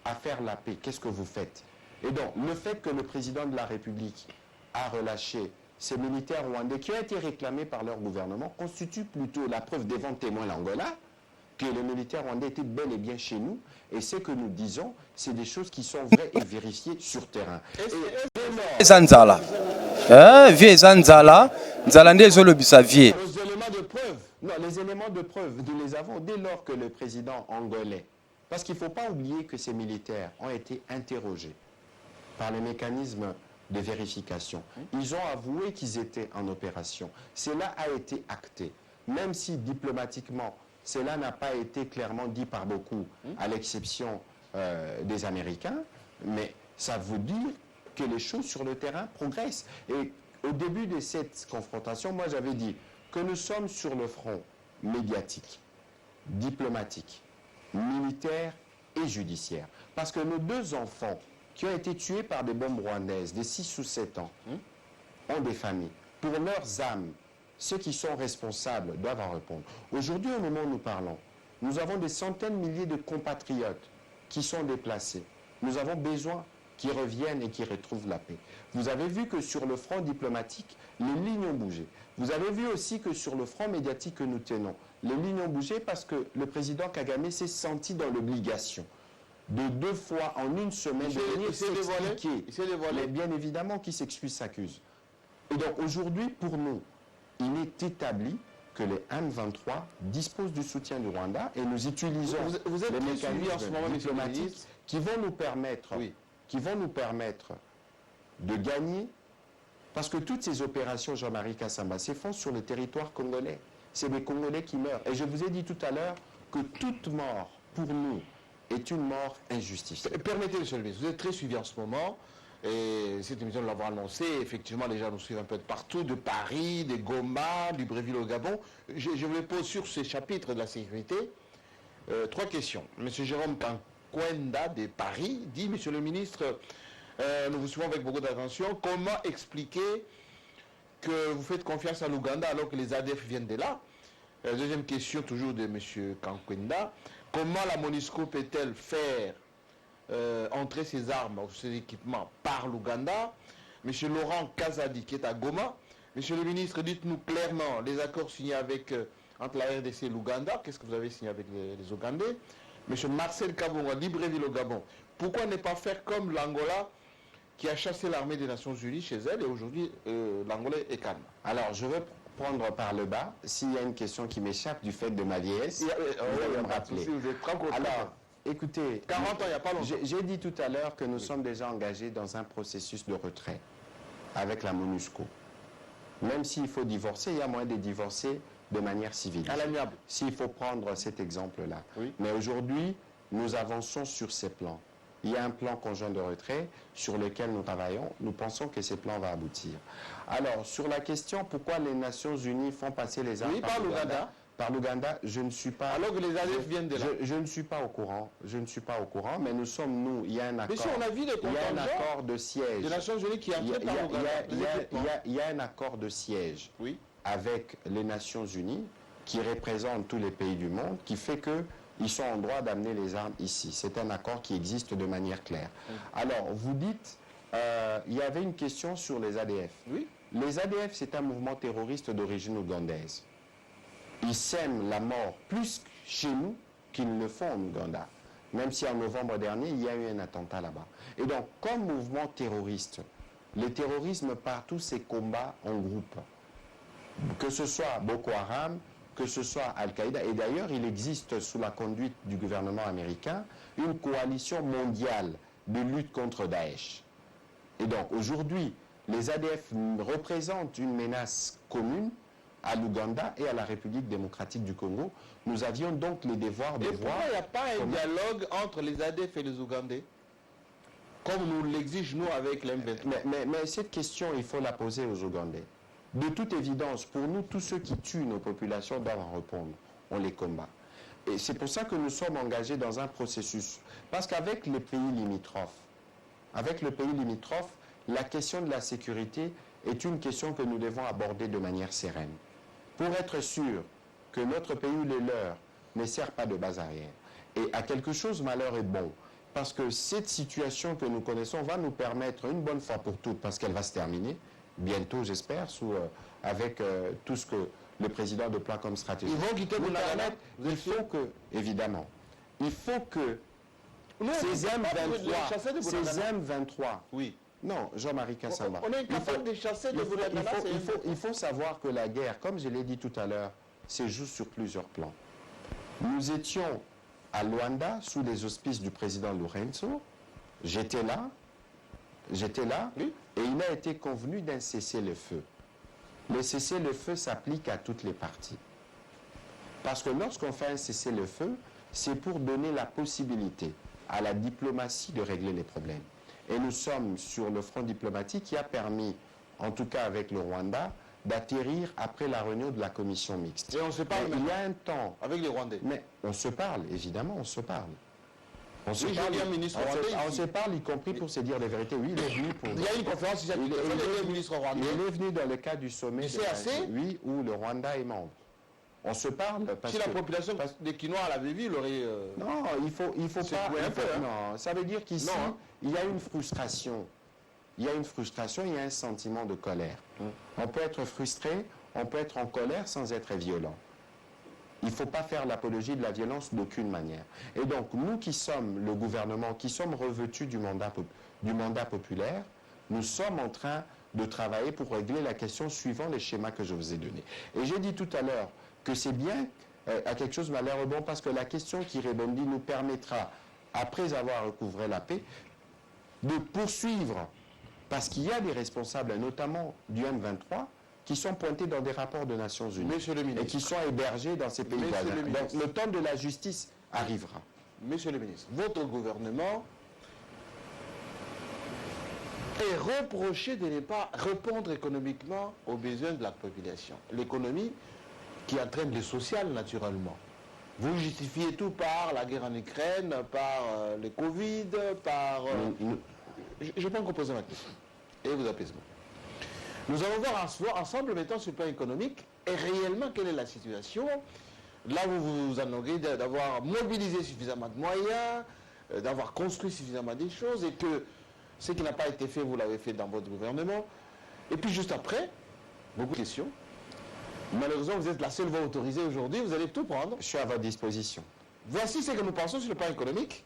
[SPEAKER 1] à faire la paix, qu'est-ce que vous faites? Et donc, le fait que le président de la République a relâché ces militaires rwandais qui ont été réclamés par leur gouvernement constitue plutôt la preuve devant témoin l'Angola que les militaires rwandais étaient bel et bien chez nous. Et ce que nous disons, c'est des choses qui sont vraies et vérifiées sur terrain.
[SPEAKER 7] Zanzala. Vieux Zanzala. Nzalande Zolobisa vieux.
[SPEAKER 1] Les éléments de preuve. Non, les éléments de preuve, nous les avons dès lors que le président angolais. Parce qu'il ne faut pas oublier que ces militaires ont été interrogés par les mécanismes de vérification. Ils ont avoué qu'ils étaient en opération. Cela a été acté. Même si diplomatiquement, cela n'a pas été clairement dit par beaucoup, à l'exception des Américains, mais ça veut dire que les choses sur le terrain progressent. Et au début de cette confrontation, moi j'avais dit que nous sommes sur le front médiatique, diplomatique, militaire et judiciaire. Parce que nos 2 enfants qui ont été tués par des bombes rwandaises de 6 ou 7 ans ont des familles. Pour leurs âmes, ceux qui sont responsables doivent en répondre. Aujourd'hui, au moment où nous parlons, nous avons des centaines de milliers de compatriotes qui sont déplacés. Nous avons besoin qu'ils reviennent et qu'ils retrouvent la paix. Vous avez vu que sur le front diplomatique, les lignes ont bougé. Vous avez vu aussi que sur le front médiatique que nous tenons, les lignes ont bougé parce que le président Kagame s'est senti dans l'obligation de 2 fois en une semaine de venir s'expliquer. Mais bien évidemment, qui s'excuse s'accuse. Et donc aujourd'hui, pour nous, il est établi que les M23 disposent du soutien du Rwanda et nous utilisons les mécanismes diplomatiques qui vont nous permettre, de gagner, parce que toutes ces opérations, Jean-Marie Kassamba, se font sur le territoire congolais. C'est des Congolais qui meurent. Et je vous ai dit tout à l'heure que toute mort, pour nous, est une mort injustifiée.
[SPEAKER 2] Permettez, monsieur le ministre, vous êtes très suivi en ce moment. Et cette émission, nous l'avons annoncé. Effectivement, les gens nous suivent un peu de partout, de Paris, de Goma, du Brésil au Gabon. Je vous les pose sur ces chapitres de la sécurité. 3 questions. Monsieur Jérôme Kwenda de Paris dit, Monsieur le ministre, nous vous suivons avec beaucoup d'attention, comment expliquer que vous faites confiance à l'Ouganda alors que les ADF viennent de là? Deuxième question toujours de M. Kankwenda, comment la MONUSCO peut-elle faire entrer ses armes ou ses équipements par l'Ouganda? M. Laurent Kazadi qui est à Goma. Monsieur le ministre, dites-nous clairement les accords signés avec, entre la RDC et l'Ouganda. Qu'est-ce que vous avez signé avec les Ougandais? M. Marcel Kabonga, Libreville au Gabon. Pourquoi ne pas faire comme l'Angola qui a chassé l'armée des Nations Unies chez elle et aujourd'hui l'Angola est calme?
[SPEAKER 1] Alors, je veux prendre par le bas, s'il y a une question qui m'échappe du fait de ma vieillesse, vous allez me rappeler. Alors, écoutez,
[SPEAKER 2] 40 ans, il n'y a pas longtemps.
[SPEAKER 1] J'ai dit tout à l'heure que nous sommes déjà engagés dans un processus de retrait avec la MONUSCO. Même s'il faut divorcer, il y a moyen de divorcer de manière civilisée.
[SPEAKER 2] À l'amiable.
[SPEAKER 1] S'il faut prendre cet exemple-là.
[SPEAKER 2] Oui.
[SPEAKER 1] Mais aujourd'hui, nous avançons sur ces plans. Il y a un plan conjoint de retrait sur lequel nous travaillons. Nous pensons que ce plan va aboutir. Alors, sur la question pourquoi les Nations Unies font passer les armes
[SPEAKER 2] par l'Ouganda.
[SPEAKER 1] Par l'Ouganda, je ne suis pas...
[SPEAKER 2] Alors que les ADF viennent de là.
[SPEAKER 1] Je ne suis pas au courant. Je ne suis pas au courant, mais nous sommes, nous, il y a un accord.
[SPEAKER 2] Mais si on a vu les
[SPEAKER 1] il y a un accord de siège.
[SPEAKER 2] des Nations Unies qui a fait par l'Ouganda.
[SPEAKER 1] Il y a un accord de siège
[SPEAKER 2] Oui.
[SPEAKER 1] avec les Nations Unies qui représente tous les pays du monde, qui fait que ils sont en droit d'amener les armes ici. C'est un accord qui existe de manière claire. Alors, vous dites, il y avait une question sur les ADF.
[SPEAKER 2] Oui.
[SPEAKER 1] Les ADF, c'est un mouvement terroriste d'origine ougandaise. Ils sèment la mort plus chez nous qu'ils ne le font en Ouganda. Même si en novembre dernier, il y a eu un attentat là-bas. Et donc, comme mouvement terroriste, le terrorisme partout, c'est combat en groupe. Que ce soit Boko Haram, que ce soit Al-Qaïda, et d'ailleurs il existe sous la conduite du gouvernement américain une coalition mondiale de lutte contre Daesh. Et donc aujourd'hui, les ADF représentent une menace commune à l'Ouganda et à la République démocratique du Congo. Nous avions donc le devoir de
[SPEAKER 2] Et
[SPEAKER 1] voir...
[SPEAKER 2] pourquoi il n'y a pas un dialogue entre les ADF et les Ougandais, comme nous l'exige nous avec l'M23?
[SPEAKER 1] Mais cette question, il faut la poser aux Ougandais. De toute évidence, pour nous, tous ceux qui tuent nos populations doivent en répondre. On les combat. Et c'est pour ça que nous sommes engagés dans un processus. Parce qu'avec les pays limitrophes, la question de la sécurité est une question que nous devons aborder de manière sereine. Pour être sûr que notre pays ou les leurs ne sert pas de base arrière. Et à quelque chose, malheur est bon. Parce que cette situation que nous connaissons va nous permettre, une bonne fois pour toutes, parce qu'elle va se terminer, bientôt, j'espère, avec tout ce que le président de plan comme stratégie.
[SPEAKER 2] Ils vont quitter
[SPEAKER 1] nous
[SPEAKER 2] Bunagana.
[SPEAKER 1] permettre. Il faut que, évidemment, il faut que ces M23,
[SPEAKER 2] oui.
[SPEAKER 1] Non, Jean-Marie Kassamba.
[SPEAKER 2] On est capable de chasser de Bunagana.
[SPEAKER 1] Il faut savoir que la guerre, comme je l'ai dit tout à l'heure, se joue sur plusieurs plans. Nous étions à Luanda sous les auspices du président Lourenço. J'étais là,
[SPEAKER 2] oui.
[SPEAKER 1] Et il a été convenu d'un cessez-le-feu. Le cessez-le-feu s'applique à toutes les parties. Parce que lorsqu'on fait un cessez-le-feu, c'est pour donner la possibilité à la diplomatie de régler les problèmes. Et nous sommes sur le front diplomatique qui a permis, en tout cas avec le Rwanda, d'atterrir après la réunion de la commission mixte.
[SPEAKER 2] Et on se parle
[SPEAKER 1] il y a un temps.
[SPEAKER 2] Avec les Rwandais.
[SPEAKER 1] Mais on se parle, évidemment, on se parle. On se parle, y compris pour se dire des vérités. Oui, il est venu pour...
[SPEAKER 2] Il y a une conférence ici,
[SPEAKER 1] il est venu dans le cadre du sommet oui, où le Rwanda est membre. On se parle parce
[SPEAKER 2] que... Si la population des Quinois l'avait vu, il aurait...
[SPEAKER 1] Non, il faut pas... Non, ça veut dire qu'ici, il y a une frustration. Il y a une frustration, il y a un sentiment de colère. On peut être frustré, on peut être en colère sans être violent. Il ne faut pas faire l'apologie de la violence d'aucune manière. Et donc, nous qui sommes le gouvernement, qui sommes revêtus du mandat populaire, nous sommes en train de travailler pour régler la question suivant les schémas que je vous ai donnés. Et j'ai dit tout à l'heure que c'est bien à quelque chose malheureux bon parce que la question qui rebondit nous permettra, après avoir recouvré la paix, de poursuivre, parce qu'il y a des responsables, notamment du M23, qui sont pointés dans des rapports de Nations Unies et qui sont hébergés dans ces pays voisins. Donc le temps de la justice arrivera.
[SPEAKER 2] Monsieur le ministre, votre gouvernement est reproché de ne pas répondre économiquement aux besoins de la population. L'économie qui entraîne le social naturellement. Vous justifiez tout par la guerre en Ukraine, par le Covid, par... Je vais encore poser ma question. Et vous apaisez. Nous allons voir ensemble, maintenant, sur le plan économique, et réellement, quelle est la situation. Là, vous vous en d'avoir mobilisé suffisamment de moyens, d'avoir construit suffisamment des choses, et que ce qui n'a pas été fait, vous l'avez fait dans votre gouvernement. Et puis, juste après, beaucoup de questions. Malheureusement, vous êtes la seule voix autorisée aujourd'hui, vous allez tout prendre.
[SPEAKER 1] Je suis à votre disposition.
[SPEAKER 2] Voici ce que nous pensons sur le plan économique.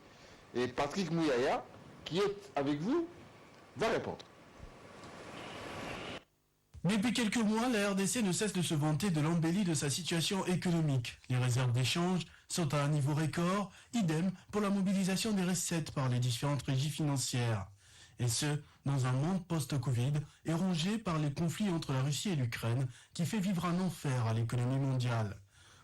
[SPEAKER 2] Et Patrick Mouyaya, qui est avec vous, va répondre.
[SPEAKER 3] Depuis quelques mois, la RDC ne cesse de se vanter de l'embellie de sa situation économique. Les réserves d'échange sont à un niveau record, idem pour la mobilisation des recettes par les différentes régies financières. Et ce, dans un monde post-Covid et rongé par les conflits entre la Russie et l'Ukraine qui fait vivre un enfer à l'économie mondiale.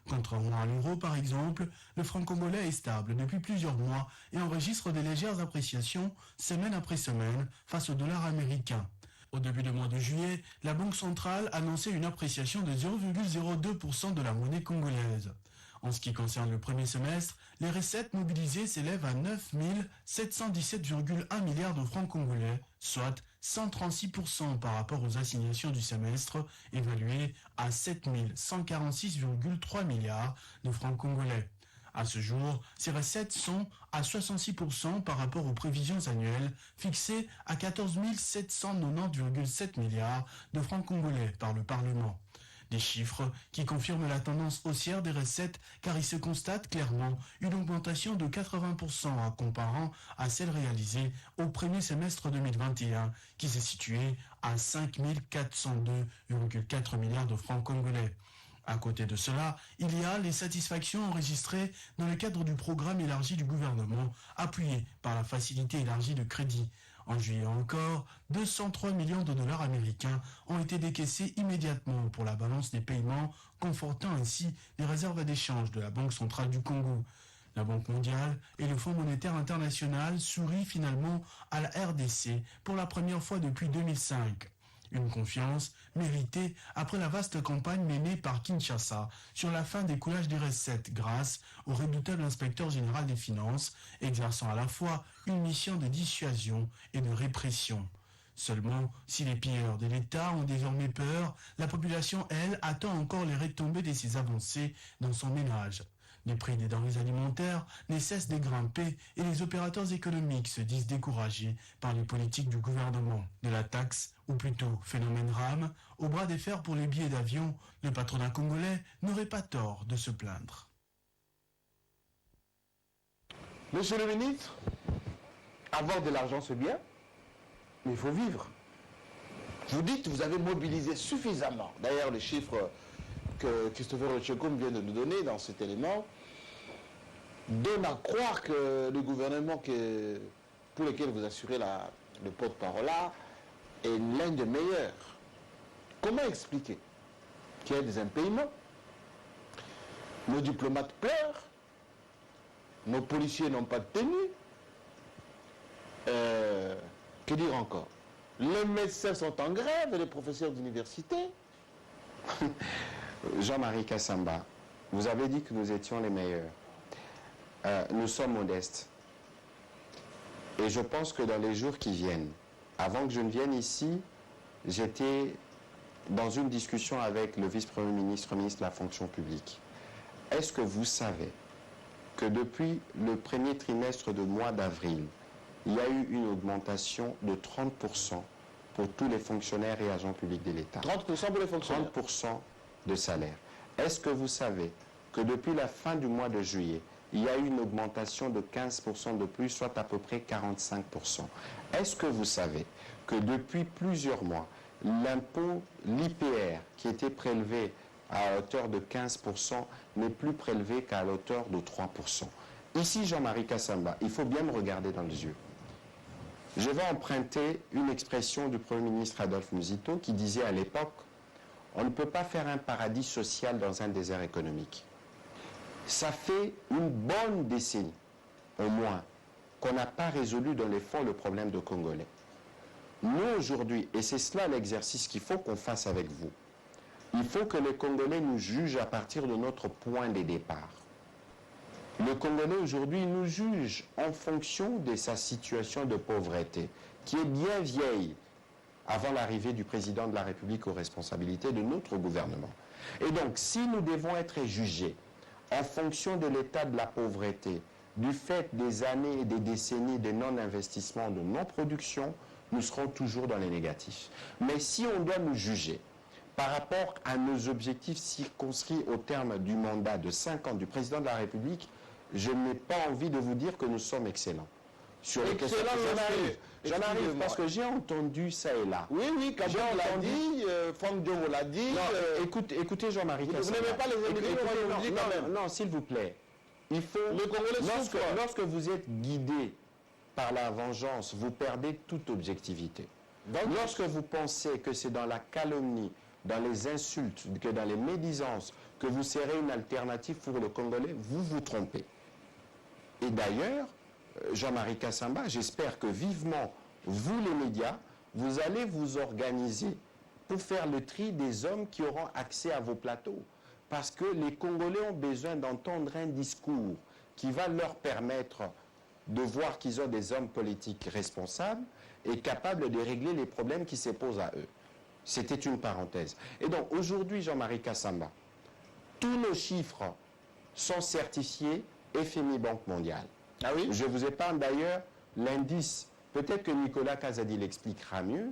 [SPEAKER 3] Contrairement à l'euro par exemple, le franc congolais est stable depuis plusieurs mois et enregistre des légères appréciations semaine après semaine face au dollar américain. Au début du mois de juillet, la Banque centrale annonçait une appréciation de 0,02% de la monnaie congolaise. En ce qui concerne le premier semestre, les recettes mobilisées s'élèvent à 9 717,1 milliards de francs congolais, soit 136% par rapport aux assignations du semestre, évaluées à 7 146,3 milliards de francs congolais. À ce jour, ces recettes sont à 66% par rapport aux prévisions annuelles fixées à 14 790,7 milliards de francs congolais par le Parlement. Des chiffres qui confirment la tendance haussière des recettes car il se constate clairement une augmentation de 80% en comparant à celle réalisée au premier semestre 2021 qui s'est située à 5 402,4 milliards de francs congolais. À côté de cela, il y a les satisfactions enregistrées dans le cadre du programme élargi du gouvernement, appuyé par la facilité élargie de crédit. En juillet encore, 203 millions de dollars américains ont été décaissés immédiatement pour la balance des paiements, confortant ainsi les réserves d'échange de la Banque centrale du Congo. La Banque mondiale et le Fonds monétaire international sourient finalement à la RDC pour la première fois depuis 2005. Une confiance méritée après la vaste campagne menée par Kinshasa sur la fin des coulages des recettes grâce au redoutable inspecteur général des finances, exerçant à la fois une mission de dissuasion et de répression. Seulement, si les pilleurs de l'État ont désormais peur, la population, elle, attend encore les retombées de ces avancées dans son ménage. Les prix des denrées alimentaires ne cessent de grimper et les opérateurs économiques se disent découragés par les politiques du gouvernement. De la taxe, ou plutôt phénomène rame, au bras de fer pour les billets d'avion, le patronat congolais n'aurait pas tort de se plaindre.
[SPEAKER 2] Monsieur le ministre, avoir de l'argent c'est bien, mais il faut vivre. Vous dites que vous avez mobilisé suffisamment. D'ailleurs, les chiffres que Christopher Ochekom vient de nous donner dans cet élément donne à croire que le gouvernement pour lequel vous assurez le porte-parole là est l'un des meilleurs. Comment expliquer qu'il y a des impayements? Nos diplomates pleurent, nos policiers n'ont pas de tenue. Que dire encore? Les médecins sont en grève et les professeurs d'université.
[SPEAKER 1] Jean-Marie Kassamba, vous avez dit que nous étions les meilleurs. Nous sommes modestes. Et je pense que dans les jours qui viennent, avant que je ne vienne ici, j'étais dans une discussion avec le vice-premier ministre, ministre de la fonction publique. Est-ce que vous savez que depuis le premier trimestre du mois d'avril, il y a eu une augmentation de 30% pour tous les fonctionnaires et agents publics de l'État.
[SPEAKER 2] 30% pour les fonctionnaires.
[SPEAKER 1] 30% de salaire. Est-ce que vous savez que depuis la fin du mois de juillet, il y a eu une augmentation de 15% de plus, soit à peu près 45%. Est-ce que vous savez que depuis plusieurs mois, l'impôt, l'IPR, qui était prélevé à hauteur de 15%, n'est plus prélevé qu'à hauteur de 3%. Ici, Jean-Marie Kassamba, il faut bien me regarder dans les yeux. Je vais emprunter une expression du Premier ministre Adolphe Muzito qui disait à l'époque « On ne peut pas faire un paradis social dans un désert économique ». Ça fait une bonne décennie, au moins, qu'on n'a pas résolu dans les fonds le problème de Congolais. Nous, aujourd'hui, et c'est cela l'exercice qu'il faut qu'on fasse avec vous, il faut que les Congolais nous jugent à partir de notre point de départ. Le Congolais aujourd'hui nous juge en fonction de sa situation de pauvreté, qui est bien vieille avant l'arrivée du président de la République aux responsabilités de notre gouvernement. Et donc, si nous devons être jugés en fonction de l'état de la pauvreté, du fait des années et des décennies de non-investissement, de non-production, nous serons toujours dans les négatifs. Mais si on doit nous juger par rapport à nos objectifs circonscrits au terme du mandat de 5 ans du président de la République, je n'ai pas envie de vous dire que nous sommes excellents. Sur les questions, j'en arrive parce que j'ai entendu ça et là.
[SPEAKER 2] Oui, oui, Kabila l'a dit, Franck Diongo l'a dit.
[SPEAKER 1] Non, écoutez Jean-Marie Kassamba.
[SPEAKER 2] Vous n'aimez pas les individus,
[SPEAKER 1] non, s'il vous plaît. Il faut,
[SPEAKER 2] lorsque
[SPEAKER 1] vous êtes guidé par la vengeance, vous perdez toute objectivité. Donc, lorsque vous pensez que c'est dans la calomnie, dans les insultes, que dans les médisances, que vous serez une alternative pour le Congolais, vous vous trompez. Et d'ailleurs, Jean-Marie Kassamba, j'espère que vivement, vous les médias, vous allez vous organiser pour faire le tri des hommes qui auront accès à vos plateaux. Parce que les Congolais ont besoin d'entendre un discours qui va leur permettre de voir qu'ils ont des hommes politiques responsables et capables de régler les problèmes qui se posent à eux. C'était une parenthèse. Et donc, aujourd'hui, Jean-Marie Kassamba, tous nos chiffres sont certifiés FMI Banque mondiale.
[SPEAKER 2] Ah oui?
[SPEAKER 1] Je vous épargne d'ailleurs l'indice, peut-être que Nicolas Kazadi l'expliquera mieux,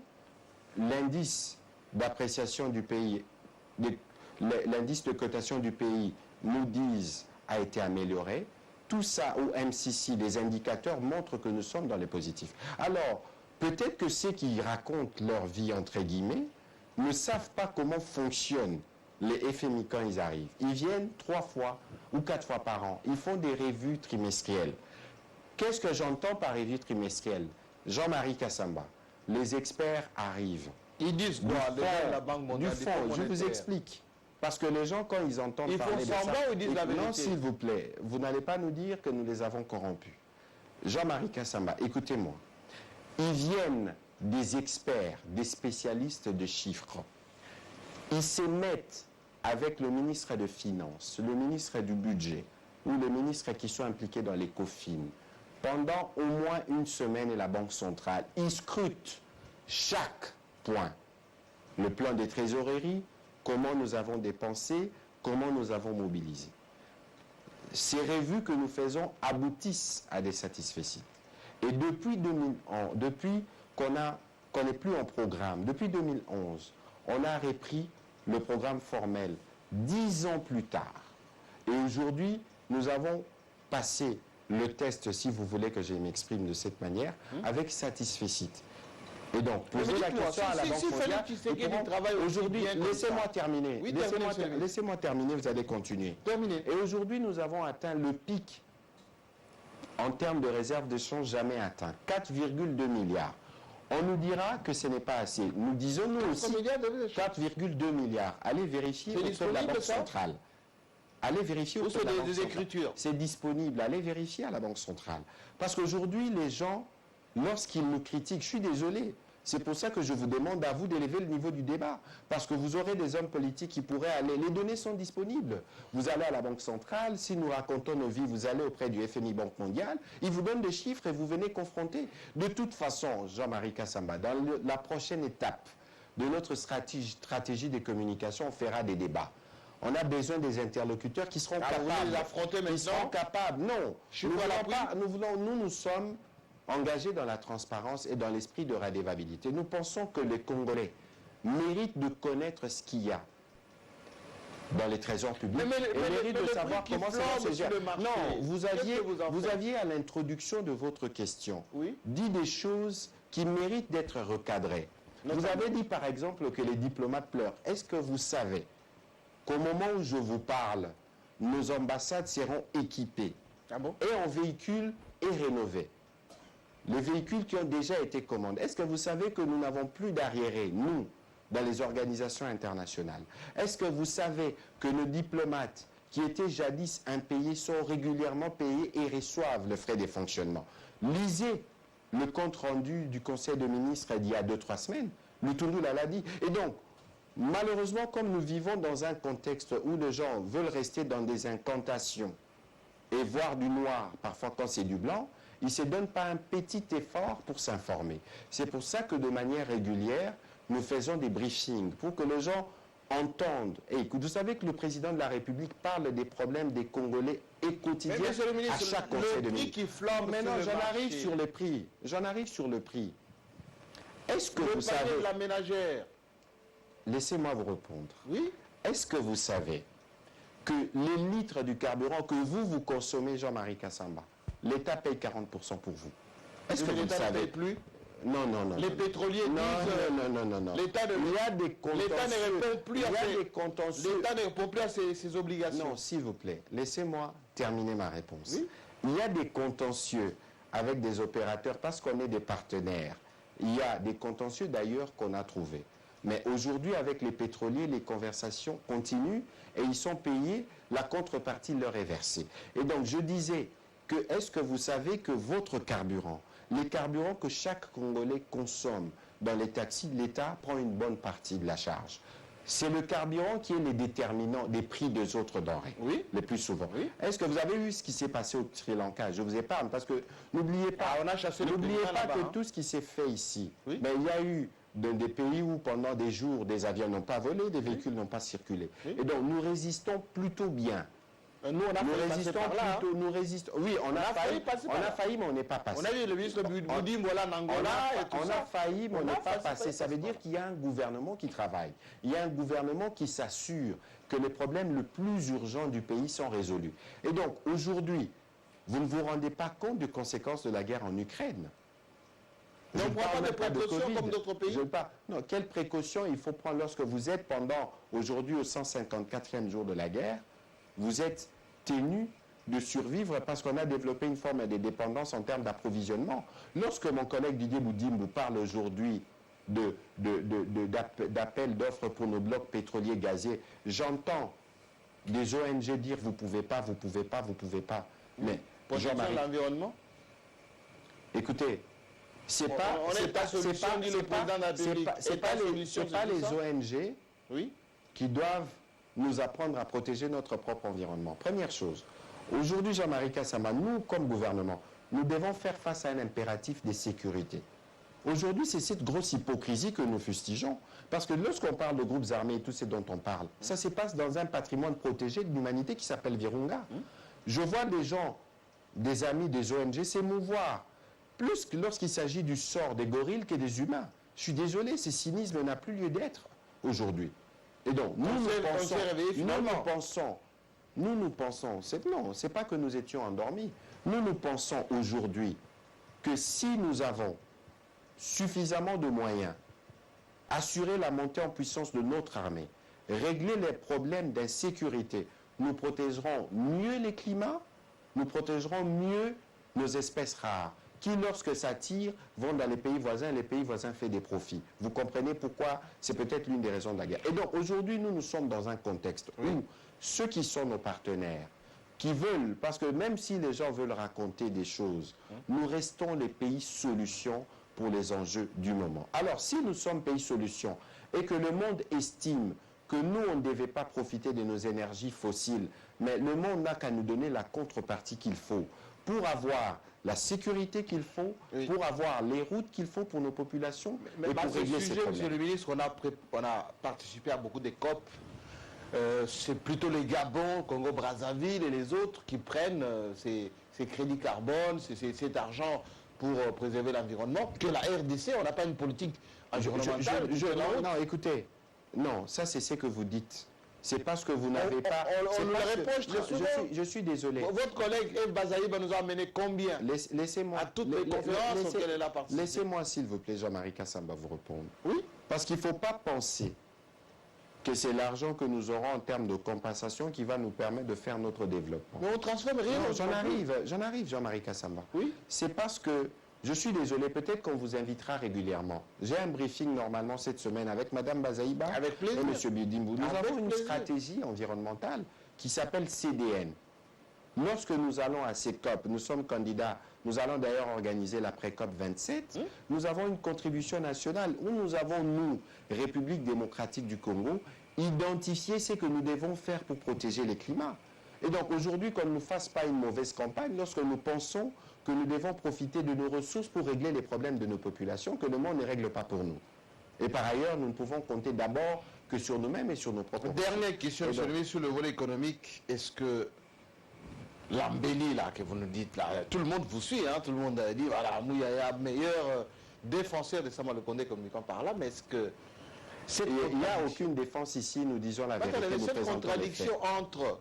[SPEAKER 1] l'indice d'appréciation du pays, l'indice de cotation du pays, Moody's, a été amélioré. Tout ça au MCC, les indicateurs montrent que nous sommes dans les positifs. Alors, peut-être que ceux qui racontent leur vie, entre guillemets, ne savent pas comment fonctionnent les FMI quand ils arrivent. Ils viennent 3 fois ou 4 fois par an. Ils font des revues trimestrielles. Qu'est-ce que j'entends par revue trimestrielle? Jean-Marie Kassamba, les experts arrivent.
[SPEAKER 2] Ils disent quoi? La Banque mondiale,
[SPEAKER 1] du fond, je vous explique. Parce que les gens, quand ils entendent
[SPEAKER 2] ils
[SPEAKER 1] parler de ça...
[SPEAKER 2] Ils font semblant ou ils disent la vérité?
[SPEAKER 1] Non, s'il vous plaît, vous n'allez pas nous dire que nous les avons corrompus. Jean-Marie Kassamba, écoutez-moi. Ils viennent des experts, des spécialistes de chiffres. Ils se mettent avec le ministre des Finances, le ministre du Budget, ou les ministres qui sont impliqués dans les COFIN, pendant au moins une semaine et la Banque centrale. Ils scrutent chaque point. Le plan des trésoreries, comment nous avons dépensé, comment nous avons mobilisé. Ces revues que nous faisons aboutissent à des satisfaits. Et depuis qu'on n'est plus en programme, depuis 2011, on a repris le programme formel 10 ans plus tard. Et aujourd'hui, nous avons passé le test, si vous voulez que je m'exprime de cette manière, avec satisfait. Et donc, poser la question à la Banque mondiale. Aujourd'hui, laissez-moi terminer.
[SPEAKER 2] Oui,
[SPEAKER 1] laissez-moi terminer, vous allez continuer.
[SPEAKER 2] Terminez.
[SPEAKER 1] Et aujourd'hui, nous avons atteint le pic en termes de réserve de change jamais atteint. 4,2 milliards. On nous dira que ce n'est pas assez. Nous disons nous aussi 4,2 milliards. Allez vérifier auprès de la Banque centrale. Allez vérifier auprès de la Banque centrale. C'est disponible. Allez vérifier à la Banque centrale. Parce qu'aujourd'hui, les gens, lorsqu'ils nous critiquent, je suis désolé. C'est pour ça que je vous demande à vous d'élever le niveau du débat. Parce que vous aurez des hommes politiques qui pourraient aller. Les données sont disponibles. Vous allez à la Banque centrale. Si nous racontons nos vies, vous allez auprès du FMI Banque mondiale. Ils vous donnent des chiffres et vous venez confronter. De toute façon, Jean-Marie Kassamba, dans la prochaine étape de notre stratégie de communication, on fera des débats. On a besoin des interlocuteurs qui seront capables.
[SPEAKER 2] Vous les affronter maintenant?
[SPEAKER 1] Ils seront capables. Non. Nous sommes engagés dans la transparence et dans l'esprit de redevabilité. Nous pensons que les Congolais méritent de connaître ce qu'il y a dans les trésors publics et méritent de savoir comment ça va se gérer. Non, vous aviez à l'introduction de votre question dit des choses qui méritent d'être recadrées. Vous avez dit par exemple que les diplomates pleurent. Est-ce que vous savez qu'au moment où je vous parle, nos ambassades seront équipées et en véhicules et rénovés? Les véhicules qui ont déjà été commandés. Est-ce que vous savez que nous n'avons plus d'arriérés, nous, dans les organisations internationales? Est-ce que vous savez que nos diplomates, qui étaient jadis impayés, sont régulièrement payés et reçoivent le frais de fonctionnement? Lisez le compte-rendu du Conseil de ministres d'il y a 2-3 semaines. Lutundu l'a dit. Et donc, malheureusement, comme nous vivons dans un contexte où les gens veulent rester dans des incantations, et voir du noir, parfois quand c'est du blanc, il ne se donne pas un petit effort pour s'informer. C'est pour ça que de manière régulière, nous faisons des briefings pour que les gens entendent. Et vous savez que le président de la République parle des problèmes des Congolais et quotidiens à chaque conseil de ministre.
[SPEAKER 2] Qui flambe.
[SPEAKER 1] Maintenant, j'en arrive sur le prix. J'en arrive sur le prix. Est-ce que vous savez...
[SPEAKER 2] de la ménagère.
[SPEAKER 1] Laissez-moi vous répondre.
[SPEAKER 2] Oui.
[SPEAKER 1] Est-ce que vous savez que les litres du carburant que vous consommez, Jean-Marie Kassamba, l'État paye 40% pour vous? Est-ce que vous le savez?
[SPEAKER 2] Plus?
[SPEAKER 1] Non, non, non.
[SPEAKER 2] Les pétroliers disent...
[SPEAKER 1] Non.
[SPEAKER 2] L'État ne répond plus à ses obligations.
[SPEAKER 1] Non, s'il vous plaît, laissez-moi terminer ma réponse.
[SPEAKER 2] Oui.
[SPEAKER 1] Il y a des contentieux avec des opérateurs parce qu'on est des partenaires. Il y a des contentieux d'ailleurs qu'on a trouvés. Mais aujourd'hui, avec les pétroliers, les conversations continuent et ils sont payés, la contrepartie leur est versée. Et donc, je disais que, est-ce que vous savez que votre carburant, les carburants que chaque Congolais consomme dans les taxis, l'État prend une bonne partie de la charge. C'est le carburant qui est le déterminant des prix des autres denrées,
[SPEAKER 2] oui,
[SPEAKER 1] le plus souvent.
[SPEAKER 2] Oui.
[SPEAKER 1] Est-ce que vous avez vu ce qui s'est passé au Sri Lanka? Je vous épargne parce que n'oubliez pas, n'oubliez pas que tout ce qui s'est fait ici,
[SPEAKER 2] oui,
[SPEAKER 1] ben, il y a eu des pays où pendant des jours, des avions n'ont pas volé, des véhicules n'ont pas circulé. Oui. Et donc nous résistons plutôt bien.
[SPEAKER 2] Nous, on a
[SPEAKER 1] résistons. Oui, on a failli, mais on n'est pas passé.
[SPEAKER 2] On a vu le ministre Boudim, voilà, en Angola.
[SPEAKER 1] On a failli, mais on n'est pas passé. Ça veut dire qu'il y a un gouvernement qui travaille. Il y a un gouvernement qui s'assure que les problèmes les plus urgents du pays sont résolus. Et donc, aujourd'hui, vous ne vous rendez pas compte des conséquences de la guerre en Ukraine.
[SPEAKER 2] Donc, on ne prend pas de précautions comme d'autres pays.
[SPEAKER 1] Non, quelles précautions il faut prendre lorsque vous êtes aujourd'hui, au 154e jour de la guerre, vous êtes tenu de survivre parce qu'on a développé une forme de dépendance en termes d'approvisionnement. Lorsque mon collègue Didier Boudim vous parle aujourd'hui d'appel d'offres pour nos blocs pétroliers gaziers, j'entends des ONG dire vous pouvez pas, vous pouvez pas, vous pouvez pas. Mais
[SPEAKER 2] Jean-Marie, l'environnement.
[SPEAKER 1] Écoutez, c'est pas les ONG qui doivent nous apprendre à protéger notre propre environnement. Première chose, aujourd'hui, Jean-Marie Kassamba, nous, comme gouvernement, nous devons faire face à un impératif de sécurité. Aujourd'hui, c'est cette grosse hypocrisie que nous fustigeons. Parce que lorsqu'on parle de groupes armés et tout ce dont on parle, ça se passe dans un patrimoine protégé de l'humanité qui s'appelle Virunga. Je vois des gens, des amis des ONG s'émouvoir, plus que lorsqu'il s'agit du sort des gorilles que des humains. Je suis désolé, ce cynisme n'a plus lieu d'être aujourd'hui. Et donc, nous pensons, c'est pas que nous étions endormis. Nous pensons aujourd'hui que si nous avons suffisamment de moyens, assurer la montée en puissance de notre armée, régler les problèmes d'insécurité, nous protégerons mieux les climats, nous protégerons mieux nos espèces rares, qui, lorsque ça tire, vont dans les pays voisins font des profits. Vous comprenez pourquoi c'est peut-être l'une des raisons de la guerre. Et donc, aujourd'hui, nous sommes dans un contexte où ceux qui sont nos partenaires, qui veulent, parce que même si les gens veulent raconter des choses, nous restons les pays solutions pour les enjeux du moment. Alors, si nous sommes pays solutions et que le monde estime que nous, on ne devait pas profiter de nos énergies fossiles, mais le monde n'a qu'à nous donner la contrepartie qu'il faut pour avoir la sécurité qu'il faut, pour avoir les routes qu'il faut pour nos populations,
[SPEAKER 2] mais pour régler ces problèmes. Monsieur le ministre, on a participé à beaucoup de COP. C'est plutôt les Gabon, Congo-Brazzaville et les autres qui prennent ces crédits carbone, cet argent pour préserver l'environnement, que la RDC, on n'a pas une politique environnementale.
[SPEAKER 1] Non, écoutez, non, ça c'est ce que vous dites. C'est parce que vous n'avez pas...
[SPEAKER 2] On nous le reproche très souvent.
[SPEAKER 1] Je suis désolé.
[SPEAKER 2] Votre collègue Eve Bazaïba nous a amené combien?
[SPEAKER 1] Laissez-moi...
[SPEAKER 2] À toutes les conférences auxquelles elle a participé.
[SPEAKER 1] Laissez-moi, s'il vous plaît, Jean-Marie Kassamba, vous répondre.
[SPEAKER 2] Oui. Parce
[SPEAKER 1] qu'il ne faut pas penser que c'est l'argent que nous aurons en termes de compensation qui va nous permettre de faire notre développement.
[SPEAKER 2] Mais on ne transforme rien.
[SPEAKER 1] J'en arrive, Jean-Marie Kassamba.
[SPEAKER 2] Oui.
[SPEAKER 1] C'est parce que... Je suis désolé, peut-être qu'on vous invitera régulièrement. J'ai un briefing normalement cette semaine avec Mme Bazaïba et M. Bidimbou. Nous avons une stratégie environnementale qui s'appelle CDN. Lorsque nous allons à ces COP, nous sommes candidats, nous allons d'ailleurs organiser l'après-COP 27, nous avons une contribution nationale où nous avons, nous, République démocratique du Congo, identifié ce que nous devons faire pour protéger les climats. Et donc aujourd'hui, qu'on ne nous fasse pas une mauvaise campagne lorsque nous pensons que nous devons profiter de nos ressources pour régler les problèmes de nos populations, que le monde ne règle pas pour nous. Et par ailleurs, nous ne pouvons compter d'abord que sur nous-mêmes et sur nos propres...
[SPEAKER 2] Dernière question, M. le ministre, sur le volet économique. Est-ce que l'embellie là que vous nous dites là, tout le monde vous suit, hein, tout le monde a dit, voilà, Mouyaya, meilleur défenseur de Sama Lukonde communiquant par là, mais est-ce que...
[SPEAKER 1] Il n'y a aucune défense ici, nous disons la vérité.
[SPEAKER 2] Il y a cette contradiction entre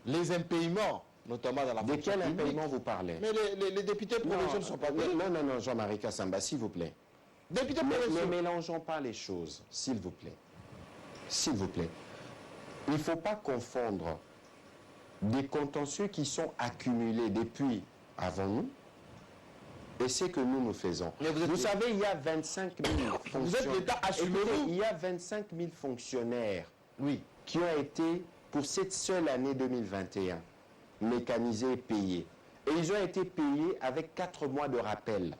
[SPEAKER 2] les impayements, notamment dans la fonction publique.
[SPEAKER 1] De quel impayement vous parlez?
[SPEAKER 2] Mais les députés provinciaux ne sont pas payés.
[SPEAKER 1] Non, Jean-Marie Kassamba, s'il vous plaît.
[SPEAKER 2] Députés
[SPEAKER 1] Ne
[SPEAKER 2] provinciaux.
[SPEAKER 1] mélangeons pas les choses, s'il vous plaît. S'il vous plaît. Il ne faut pas confondre des contentieux qui sont accumulés depuis avant nous et ce que nous faisons. Vous savez, il y a 25 000 fonctionnaires.
[SPEAKER 2] Vous êtes l'État, assumez-vous.
[SPEAKER 1] Il y a 25 000 fonctionnaires
[SPEAKER 2] Oui.
[SPEAKER 1] qui ont été, pour cette seule année 2021, mécanisés et payés. Et ils ont été payés avec 4 mois de rappel.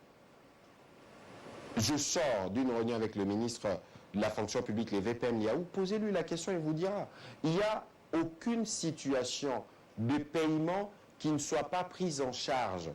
[SPEAKER 1] Je sors d'une réunion avec le ministre de la fonction publique, les VPM Yaou, posez-lui la question, il vous dira. Il n'y a aucune situation de paiement qui ne soit pas prise en charge.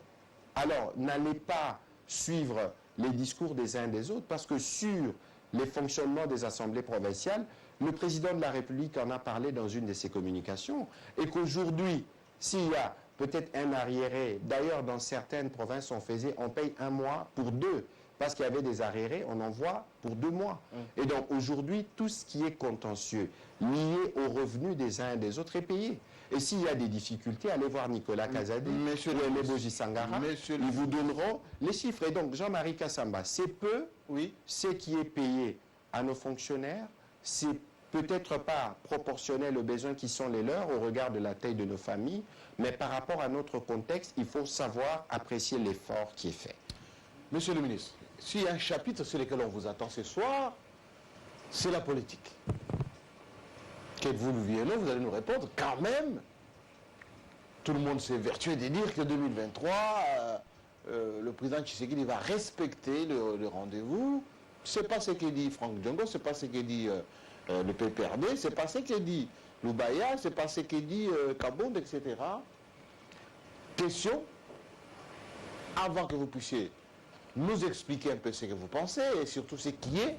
[SPEAKER 1] Alors, n'allez pas suivre les discours des uns et des autres, parce que sur les fonctionnements des assemblées provinciales, le président de la République en a parlé dans une de ses communications, et qu'aujourd'hui, s'il y a peut-être un arriéré, d'ailleurs dans certaines provinces on paye 1 mois pour 2, parce qu'il y avait des arriérés, on envoie pour 2 mois. Et donc aujourd'hui, tout ce qui est contentieux, lié aux revenus des uns et des autres est payé. Et s'il y a des difficultés, allez voir Nicolas Kazadi, ou Leboji Sangara, ils vous donneront les chiffres. Et donc Jean-Marie Kassamba, c'est peu, oui, ce qui est payé à nos fonctionnaires, c'est peut-être pas proportionnel aux besoins qui sont les leurs au regard de la taille de nos familles, mais par rapport à notre contexte, il faut savoir apprécier l'effort qui est fait.
[SPEAKER 2] Monsieur le ministre, s'il y a un chapitre sur lequel on vous attend ce soir, c'est la politique. Que vous le violez, vous allez nous répondre quand même. Tout le monde s'est vertueux de dire que 2023, le président Tshisekedi va respecter le rendez-vous. Ce n'est pas ce que dit Franck Diongo, ce n'est pas ce que dit le PPRD, ce n'est pas ce que dit Loubaya, ce n'est pas ce que dit Kabonde, etc. Question, avant que vous puissiez nous expliquer un peu ce que vous pensez et surtout ce qui est,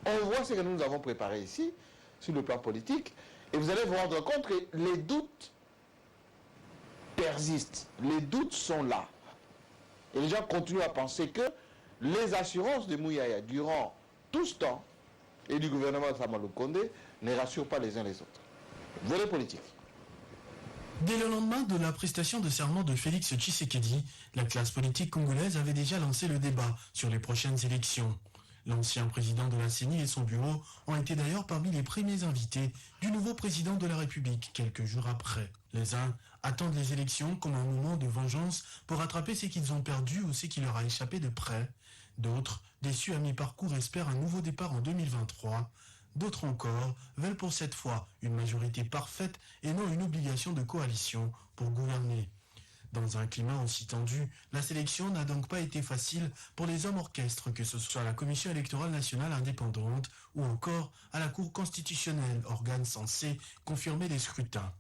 [SPEAKER 2] on voit ce que nous avons préparé ici, sur le plan politique, et vous allez vous rendre compte que les doutes persistent, les doutes sont là. Et les gens continuent à penser que les assurances de Mouyaya durant tout ce temps et du gouvernement de Sama Lukonde ne rassurent pas les uns les autres. Volet politique.
[SPEAKER 3] Dès le lendemain de la prestation de serment de Félix Tshisekedi, la classe politique congolaise avait déjà lancé le débat sur les prochaines élections. L'ancien président de la CENI et son bureau ont été d'ailleurs parmi les premiers invités du nouveau président de la République quelques jours après. Les uns attendent les élections comme un moment de vengeance pour rattraper ce qu'ils ont perdu ou ce qui leur a échappé de près. D'autres, déçus à mi-parcours, espèrent un nouveau départ en 2023. D'autres encore veulent pour cette fois une majorité parfaite et non une obligation de coalition pour gouverner. Dans un climat aussi tendu, la sélection n'a donc pas été facile pour les hommes orchestres, que ce soit à la Commission électorale nationale indépendante ou encore à la Cour constitutionnelle, organe censé confirmer les scrutins.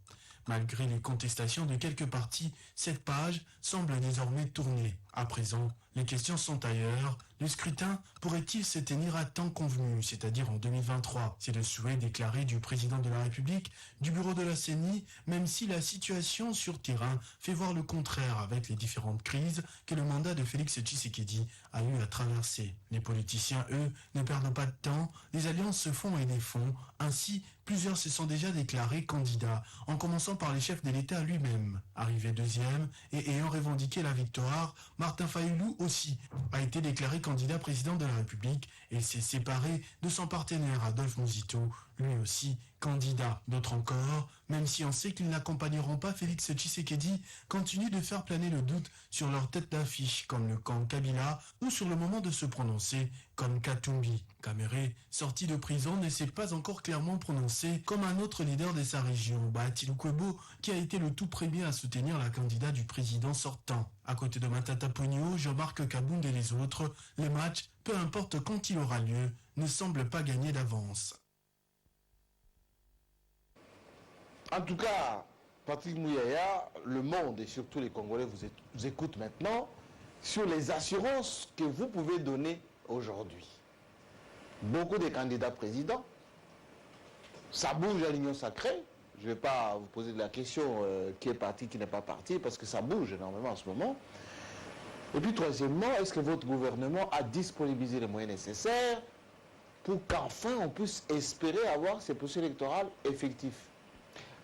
[SPEAKER 3] Malgré les contestations de quelques partis, cette page semble désormais tournée. À présent, les questions sont ailleurs. Le scrutin pourrait-il se tenir à temps convenu, c'est-à-dire en 2023? C'est le souhait déclaré du président de la République, du bureau de la CENI, même si la situation sur terrain fait voir le contraire avec les différentes crises que le mandat de Félix Tshisekedi a eu à traverser. Les politiciens, eux, ne perdent pas de temps, les alliances se font et défont. Ainsi, plusieurs se sont déjà déclarés candidats, en commençant par les chefs de l'État lui-même. Arrivé deuxième et ayant revendiqué la victoire, Martin Fayulu aussi a été déclaré candidat président de la République et s'est séparé de son partenaire Adolphe Muzito, lui aussi candidat. D'autres encore, même si on sait qu'ils n'accompagneront pas Félix Tshisekedi, continuent de faire planer le doute sur leur tête d'affiche comme le camp Kabila ou sur le moment de se prononcer comme Katumbi. Kamere, sorti de prison, ne s'est pas encore clairement prononcé comme un autre leader de sa région, Bahati Lukwebo, qui a été le tout premier à soutenir la candidate du président sortant. À côté de Matata Ponyo, Jean-Marc Kabund et les autres, les matchs, peu importe quand il aura lieu, ne semblent pas gagner d'avance.
[SPEAKER 2] En tout cas, Patrick Mouyaya, le monde et surtout les Congolais vous écoutent maintenant sur les assurances que vous pouvez donner aujourd'hui. Beaucoup de candidats présidents, ça bouge à l'Union sacrée. Je ne vais pas vous poser de la question qui est parti, qui n'est pas parti, parce que ça bouge énormément en ce moment. Et puis troisièmement, est-ce que votre gouvernement a disponibilisé les moyens nécessaires pour qu'enfin on puisse espérer avoir ces processus électoraux effectifs?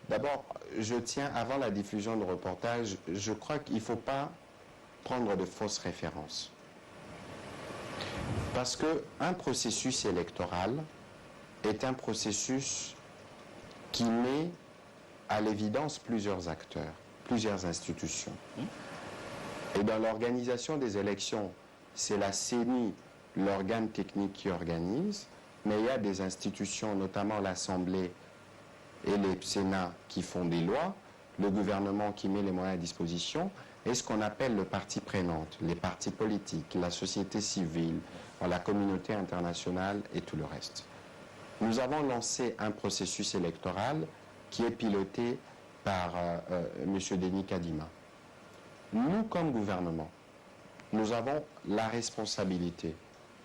[SPEAKER 1] D'abord, je tiens, avant la diffusion du reportage, je crois qu'il ne faut pas prendre de fausses références. Parce qu'un processus électoral est un processus qui met à l'évidence plusieurs acteurs, plusieurs institutions. Et dans l'organisation des élections, c'est la CENI, l'organe technique qui organise, mais il y a des institutions, notamment l'Assemblée et le Sénat qui font des lois, le gouvernement qui met les moyens à disposition, et ce qu'on appelle le parti prenante, les partis politiques, la société civile, la communauté internationale et tout le reste. Nous avons lancé un processus électoral qui est piloté par M. Denis Kadima. Nous, comme gouvernement, nous avons la responsabilité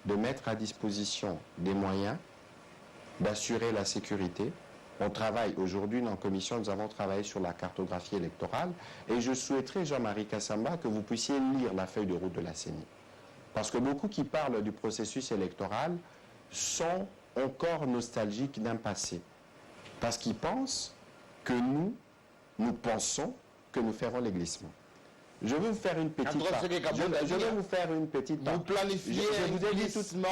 [SPEAKER 1] de mettre à disposition des moyens, d'assurer la sécurité. On travaille aujourd'hui dans la commission, nous avons travaillé sur la cartographie électorale et je souhaiterais, Jean-Marie Kassamba, que vous puissiez lire la feuille de route de la CENI. Parce que beaucoup qui parlent du processus électoral sont encore nostalgiques d'un passé. Parce qu'ils pensent que nous pensons que nous ferons les glissements. Je vais vous faire une petite je vais vous faire une petite
[SPEAKER 2] Vous planifiez
[SPEAKER 1] je vous ai
[SPEAKER 2] glissement.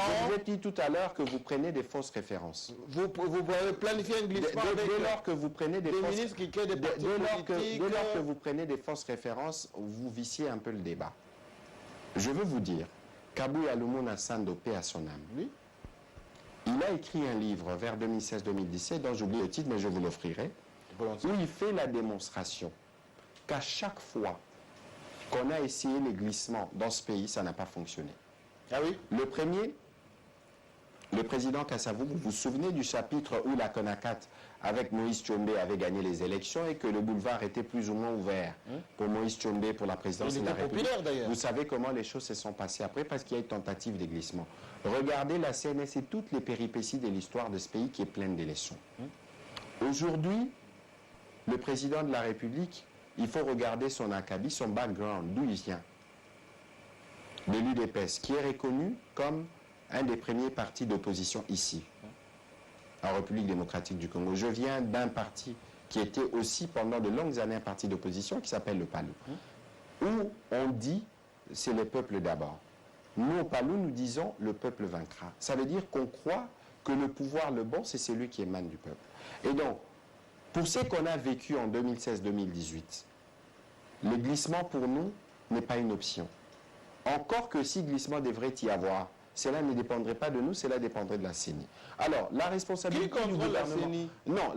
[SPEAKER 1] dit tout à l'heure que vous prenez des fausses références.
[SPEAKER 2] Vous planifiez un glissement
[SPEAKER 1] Dès lors que vous prenez des fausses
[SPEAKER 2] ministres qui créent des partis politiques.
[SPEAKER 1] Dès lors que vous prenez des fausses références, vous viciez un peu le débat. Je veux vous dire, Kabouya Lumuna Sando, paix à son âme.
[SPEAKER 2] Oui.
[SPEAKER 1] Il a écrit un livre vers 2016-2017, dont j'oublie le titre, mais je vous l'offrirai, où il fait la démonstration qu'à chaque fois qu'on a essayé les glissements dans ce pays, ça n'a pas fonctionné.
[SPEAKER 2] Ah oui?
[SPEAKER 1] Le premier, le président Kassavou, vous vous souvenez du chapitre où la CONACAT, avec Moïse Tchombe, avait gagné les élections et que le boulevard était plus ou moins ouvert pour Moïse Tchombe, pour la présidence de la République. Vous savez comment les choses se sont passées après parce qu'il y a eu tentative de glissement. Regardez la CNS et toutes les péripéties de l'histoire de ce pays qui est pleine d'élections. Aujourd'hui, le président de la République, il faut regarder son acabit, son background, d'où il vient. De l'UDPS, qui est reconnu comme un des premiers partis d'opposition ici, en République démocratique du Congo. Je viens d'un parti qui était aussi pendant de longues années un parti d'opposition qui s'appelle le PALU, où on dit c'est le peuple d'abord. Nous, au PALU, nous disons le peuple vaincra. Ça veut dire qu'on croit que le pouvoir, le bon, c'est celui qui émane du peuple. Et donc, pour ce qu'on a vécu en 2016-2018, le glissement pour nous n'est pas une option. Encore que si glissement devrait y avoir, cela ne dépendrait pas de nous, cela dépendrait de la CENI. Alors, la responsabilité
[SPEAKER 2] du gouvernement... la CENI?
[SPEAKER 1] Non,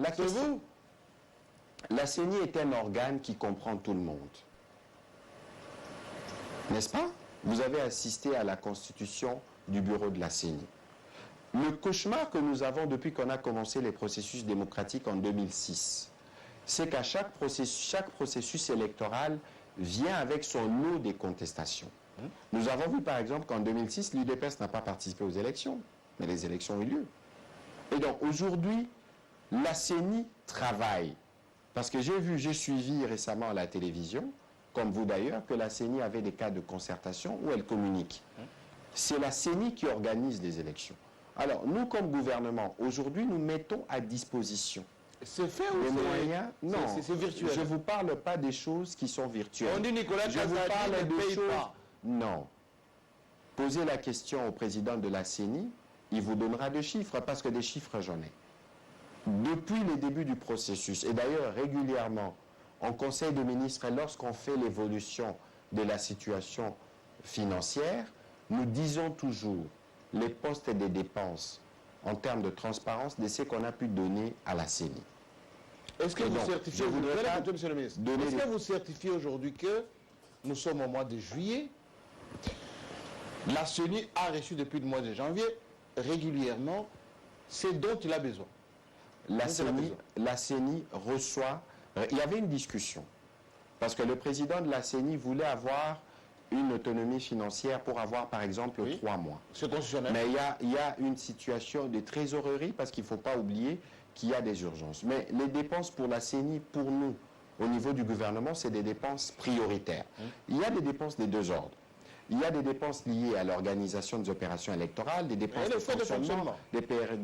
[SPEAKER 1] la CENI est un organe qui comprend tout le monde. N'est-ce pas? Vous avez assisté à la constitution du bureau de la CENI. Le cauchemar que nous avons depuis qu'on a commencé les processus démocratiques en 2006, c'est qu'à chaque processus électoral vient avec son lot des contestations. Nous avons vu par exemple qu'en 2006, l'UDPS n'a pas participé aux élections, mais les élections ont eu lieu. Et donc aujourd'hui, la CENI travaille. Parce que j'ai suivi récemment à la télévision, comme vous d'ailleurs, que la CENI avait des cas de concertation où elle communique. C'est la CENI qui organise les élections. Alors, nous, comme gouvernement, aujourd'hui, nous mettons à disposition
[SPEAKER 2] c'est fait ou
[SPEAKER 1] les moyens. Non,
[SPEAKER 2] c'est virtuel.
[SPEAKER 1] Je ne vous parle pas des choses qui sont virtuelles.
[SPEAKER 2] On dit Nicolas
[SPEAKER 1] je vous parle
[SPEAKER 2] ne
[SPEAKER 1] des
[SPEAKER 2] paye
[SPEAKER 1] choses.
[SPEAKER 2] pas.
[SPEAKER 1] Non. Posez la question au président de la CENI, il vous donnera des chiffres, parce que des chiffres, j'en ai. Depuis le début du processus, et d'ailleurs régulièrement, en Conseil de ministres, lorsqu'on fait l'évolution de la situation financière, nous disons toujours les postes des dépenses en termes de transparence de ce qu'on a pu donner à la CENI.
[SPEAKER 2] Est-ce que vous certifiez, monsieur le ministre, est-ce que vous certifiez aujourd'hui que nous sommes au mois de juillet, la CENI a reçu depuis le mois de janvier régulièrement ce dont il a besoin?
[SPEAKER 1] la CENI reçoit... Il y avait une discussion, parce que le président de la CENI voulait avoir une autonomie financière pour avoir, par exemple, 3 mois.
[SPEAKER 2] C'est constitutionnel.
[SPEAKER 1] Mais il y a une situation de trésorerie, parce qu'il ne faut pas oublier qu'il y a des urgences. Mais les dépenses pour la CENI, pour nous, au niveau du gouvernement, c'est des dépenses prioritaires. Il y a des dépenses des deux ordres. Il y a des dépenses liées à l'organisation des opérations électorales, des dépenses de fonctionnement, des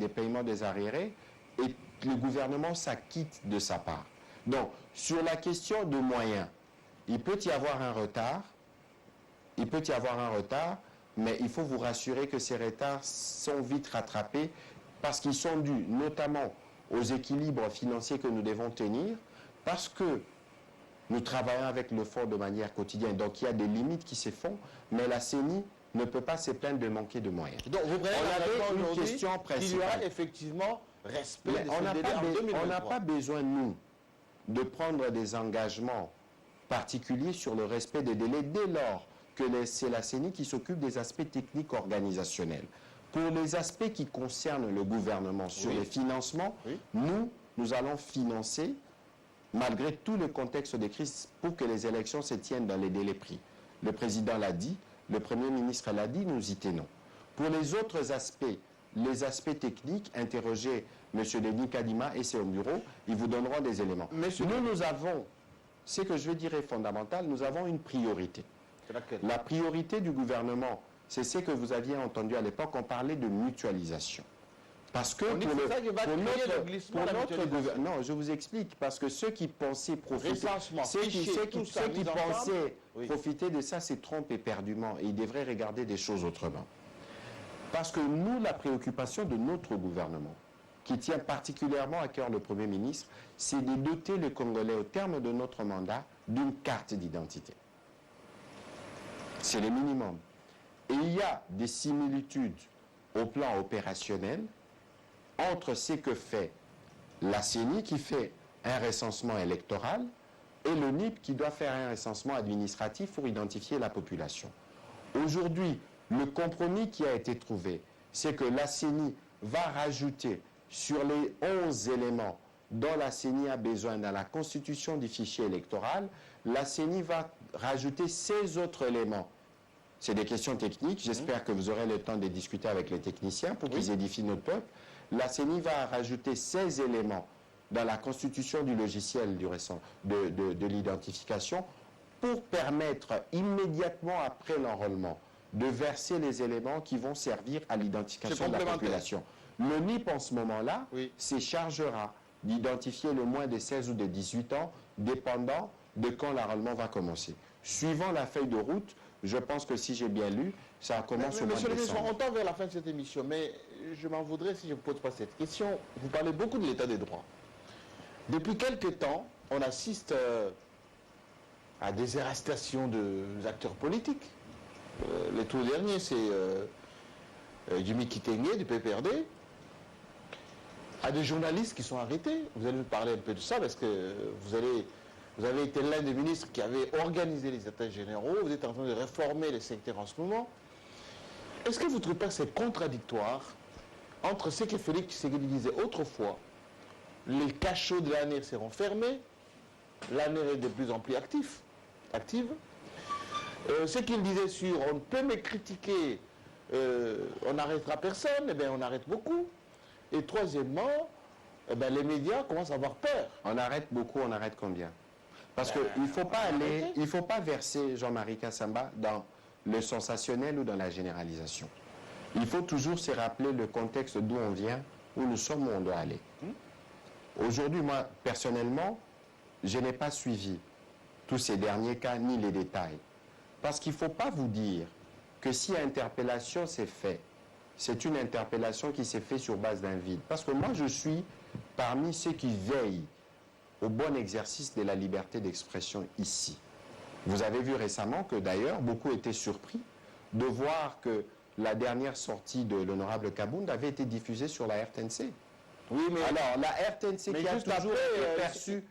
[SPEAKER 1] paiements des arriérés, et le gouvernement s'acquitte de sa part. Donc, sur la question de moyens, il peut y avoir un retard, mais il faut vous rassurer que ces retards sont vite rattrapés parce qu'ils sont dus notamment aux équilibres financiers que nous devons tenir, parce que nous travaillons avec le fonds de manière quotidienne. Donc il y a des limites qui se font, mais la CENI ne peut pas se plaindre de manquer de moyens.
[SPEAKER 2] Donc vous prenez
[SPEAKER 1] une question principale.
[SPEAKER 2] Il y a effectivement respect
[SPEAKER 1] mais
[SPEAKER 2] de
[SPEAKER 1] on n'a
[SPEAKER 2] délai en 2023.
[SPEAKER 1] pas besoin, nous, de prendre des engagements particuliers sur le respect des délais dès lors que c'est la CENI qui s'occupe des aspects techniques organisationnels. Pour les aspects qui concernent le gouvernement sur les financements, nous allons financer malgré tout le contexte de crise pour que les élections se tiennent dans les délais pris. Le président l'a dit, le Premier ministre l'a dit, nous y tenons. Pour les autres aspects, les aspects techniques, interrogez M. Denis Kadima et son bureau, ils vous donneront des éléments. Nous avons, ce que je veux dire est fondamental, nous avons une priorité. La priorité du gouvernement, c'est ce que vous aviez entendu à l'époque, on parlait de mutualisation. Parce que non, je vous explique, parce que ceux qui pensaient profiter, profiter de ça se trompent éperdument et ils devraient regarder des choses autrement. Parce que nous, la préoccupation de notre gouvernement, qui tient particulièrement à cœur le Premier ministre, c'est de doter le Congolais au terme de notre mandat d'une carte d'identité. C'est le minimum. Et il y a des similitudes au plan opérationnel entre ce que fait la CENI qui fait un recensement électoral et le NIP qui doit faire un recensement administratif pour identifier la population. Aujourd'hui, le compromis qui a été trouvé, c'est que la CENI va rajouter sur les 11 éléments dont la CENI a besoin dans la constitution du fichier électoral, la CENI va rajouter 16 autres éléments. C'est des questions techniques, j'espère que vous aurez le temps de discuter avec les techniciens pour qu'ils édifient notre peuple. La CENI va rajouter 16 éléments dans la constitution du logiciel de l'identification pour permettre immédiatement après l'enrôlement de verser les éléments qui vont servir à l'identification de la population. Le NIP en ce moment-là se chargera d'identifier le moins de 16 ou de 18 ans, dépendant de quand l'enrôlement va commencer. Suivant la feuille de route, je pense que si j'ai bien lu, ça commence au mois de décembre. Monsieur le ministre,
[SPEAKER 2] on tend vers la fin de cette émission, mais je m'en voudrais si je ne pose pas cette question. Vous parlez beaucoup de l'état des droits. Depuis quelques temps, on assiste à des arrestations d'acteurs politiques. Le tout dernier, c'est Jimmy Kitenge du PPRD, à des journalistes qui sont arrêtés. Vous allez nous parler un peu de ça, parce que vous avez été l'un des ministres qui avait organisé les états généraux, vous êtes en train de réformer les secteurs en ce moment. Est-ce que vous ne trouvez pas que c'est contradictoire entre ce que Félix Tshisekedi disait autrefois, les cachots de l'ANR seront fermés, l'ANR est de plus en plus active, ce qu'il disait sur on ne peut me critiquer, on n'arrêtera personne, eh bien on arrête beaucoup. Et troisièmement, eh bien, les médias commencent à avoir peur.
[SPEAKER 1] On arrête beaucoup, on arrête combien? Parce qu'il ne faut pas verser Jean-Marie Kassamba dans le sensationnel ou dans la généralisation. Il faut toujours se rappeler le contexte d'où on vient, où nous sommes, où on doit aller. Aujourd'hui, moi, personnellement, je n'ai pas suivi tous ces derniers cas, ni les détails. Parce qu'il ne faut pas vous dire que si interpellation s'est faite, c'est une interpellation qui s'est faite sur base d'un vide. Parce que moi, je suis parmi ceux qui veillent au bon exercice de la liberté d'expression ici. Vous avez vu récemment que d'ailleurs, beaucoup étaient surpris de voir que la dernière sortie de l'honorable Kabound avait été diffusée sur la RTNC. Oui, mais alors, la RTNC qui a toujours été perçue,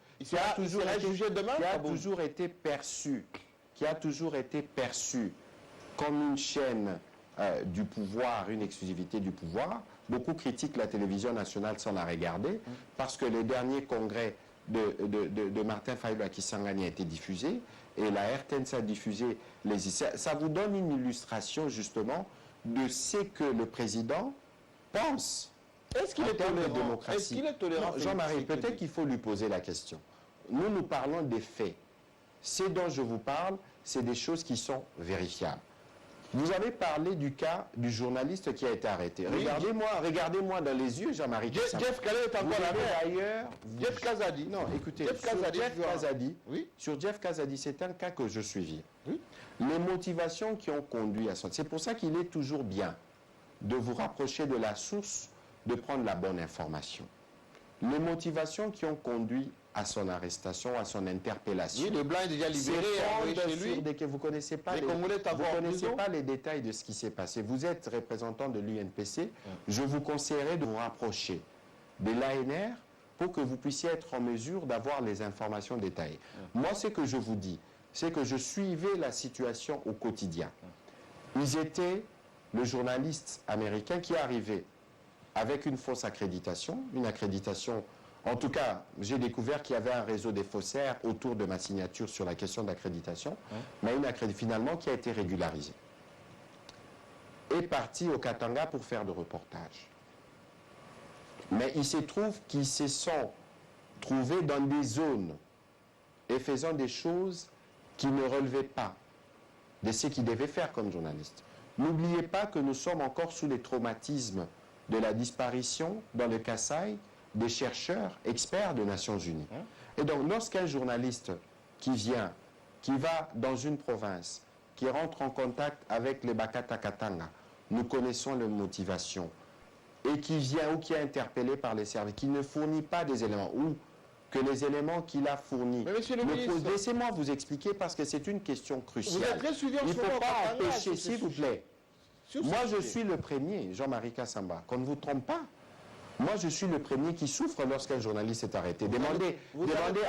[SPEAKER 1] qui a toujours été perçue comme une chaîne du pouvoir, une exclusivité du pouvoir. Beaucoup critiquent la télévision nationale sans la regarder, parce que le dernier congrès de Martin Fayulu à Kisangani a été diffusé, et la RTNC a diffusé les... Ça vous donne une illustration, justement, de ce que le président pense.
[SPEAKER 2] Est-ce qu'il est tolérant? Est-ce qu'il est tolérant?
[SPEAKER 1] Jean-Marie, peut-être qu'il faut lui poser la question. Nous parlons des faits. Ce dont je vous parle, c'est des choses qui sont vérifiables. Vous avez parlé du cas du journaliste qui a été arrêté. Oui. Regardez-moi dans les yeux, Jean-Marie.
[SPEAKER 2] Jeff Kazadi est encore là. Jeff Kazadi.
[SPEAKER 1] Non, écoutez, sur Jeff Kazadi, c'est un cas que je suivis. Oui. Les motivations qui ont conduit à ça. C'est pour ça qu'il est toujours bien de vous rapprocher de la source, de prendre la bonne information. Les motivations qui ont conduit à son arrestation, à son interpellation.
[SPEAKER 2] Oui, le blanc est déjà libéré.
[SPEAKER 1] Que vous ne connaissez pas les détails de ce qui s'est passé. Vous êtes représentant de l'UNPC. Je vous conseillerais de vous rapprocher de l'ANR pour que vous puissiez être en mesure d'avoir les informations détaillées. Moi, ce que je vous dis, c'est que je suivais la situation au quotidien. Ils étaient le journaliste américain qui est arrivé avec une fausse accréditation, une accréditation. En tout cas, j'ai découvert qu'il y avait un réseau des faussaires autour de ma signature sur la question d'accréditation, mais une accréditation finalement qui a été régularisée. Est parti au Katanga pour faire de reportage. Mais il se trouve qu'ils se sont trouvés dans des zones et faisant des choses qui ne relevaient pas de ce qu'ils devaient faire comme journalistes. N'oubliez pas que nous sommes encore sous les traumatismes de la disparition dans le Kasaï des chercheurs experts des Nations Unies. Et donc, lorsqu'un journaliste qui vient, qui va dans une province, qui rentre en contact avec les Bakata Katanga, nous connaissons les motivations, et qui vient ou qui est interpellé par les services, qui ne fournit pas des éléments, ou que les éléments qu'il a fournis... Laissez-moi vous expliquer, parce que c'est une question cruciale.
[SPEAKER 2] Vous êtes très suivi en
[SPEAKER 1] Il ne
[SPEAKER 2] ce
[SPEAKER 1] faut
[SPEAKER 2] moment
[SPEAKER 1] pas
[SPEAKER 2] Katanga,
[SPEAKER 1] empêcher, s'il vous plaît. Moi, je suis le premier, Jean-Marie Kassamba, qu'on ne vous trompe pas. Moi, je suis le premier qui souffre lorsqu'un journaliste est arrêté. Demandez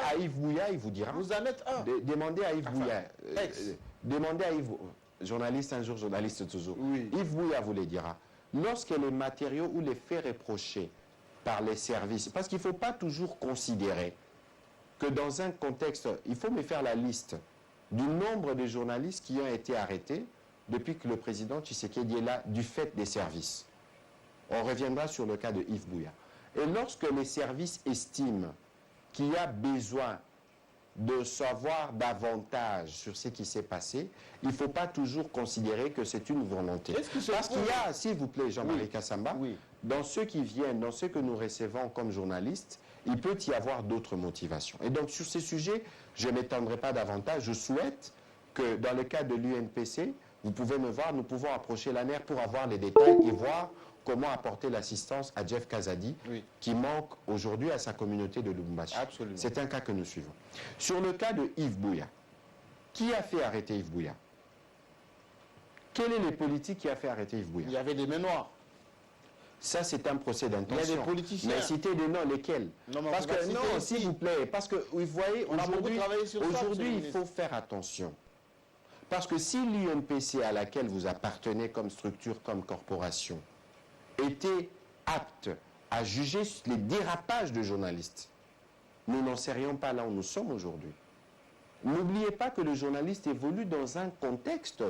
[SPEAKER 1] à Yves Bouya, il vous dira.
[SPEAKER 2] Vous en êtes un.
[SPEAKER 1] Demandez à Yves Bouya. Demandez à Yves, journaliste un jour, journaliste toujours.
[SPEAKER 2] Oui.
[SPEAKER 1] Yves Bouya vous le dira. Lorsque les matériaux ou les faits reprochés par les services, parce qu'il ne faut pas toujours considérer que dans un contexte, il faut me faire la liste du nombre de journalistes qui ont été arrêtés depuis que le président Tshisekedi est là du fait des services. On reviendra sur le cas de Yves Bouya. Et lorsque les services estiment qu'il y a besoin de savoir davantage sur ce qui s'est passé, il ne faut pas toujours considérer que c'est une volonté. Parce qu'il y a, s'il vous plaît, Jean-Marie Kassamba, dans ceux qui viennent, dans ceux que nous recevons comme journalistes, il peut y avoir d'autres motivations. Et donc, sur ces sujets, je ne m'étendrai pas davantage. Je souhaite que, dans le cas de l'UNPC, vous pouvez me voir, nous pouvons approcher l'ANR pour avoir les détails et voir comment apporter l'assistance à Jeff Kazadi, qui manque aujourd'hui à sa communauté de Lubumbashi. C'est un cas que nous suivons. Sur le cas de Yves Bouya, qui a fait arrêter Yves Bouya? Quel est le politique qui a fait arrêter Yves Bouya?
[SPEAKER 2] Il y avait des mémoires.
[SPEAKER 1] Ça, c'est un procès d'intention.
[SPEAKER 2] Il y a des politiciens.
[SPEAKER 1] Mais citez des noms, lesquels? Parce que, non, s'il vous plaît, parce que, vous voyez, aujourd'hui, il faut faire attention. Parce que si l'UNPC à laquelle vous appartenez comme structure, comme corporation, était apte à juger les dérapages de journalistes, nous n'en serions pas là où nous sommes aujourd'hui. N'oubliez pas que le journaliste évolue dans un contexte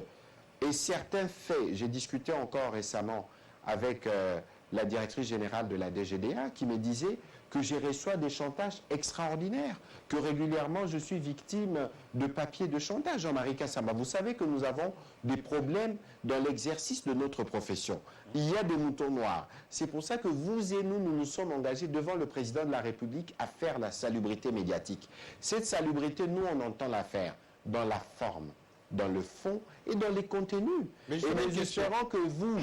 [SPEAKER 1] et certains faits, j'ai discuté encore récemment avec la directrice générale de la DGDA qui me disait que je reçois des chantages extraordinaires, que régulièrement je suis victime de papiers de chantage. Jean-Marie Kassamba, vous savez que nous avons des problèmes dans l'exercice de notre profession. Il y a des moutons noirs. C'est pour ça que vous et nous nous sommes engagés devant le président de la République à faire la salubrité médiatique. Cette salubrité, nous, on entend la faire dans la forme, dans le fond et dans les contenus. Et nous espérons que vous...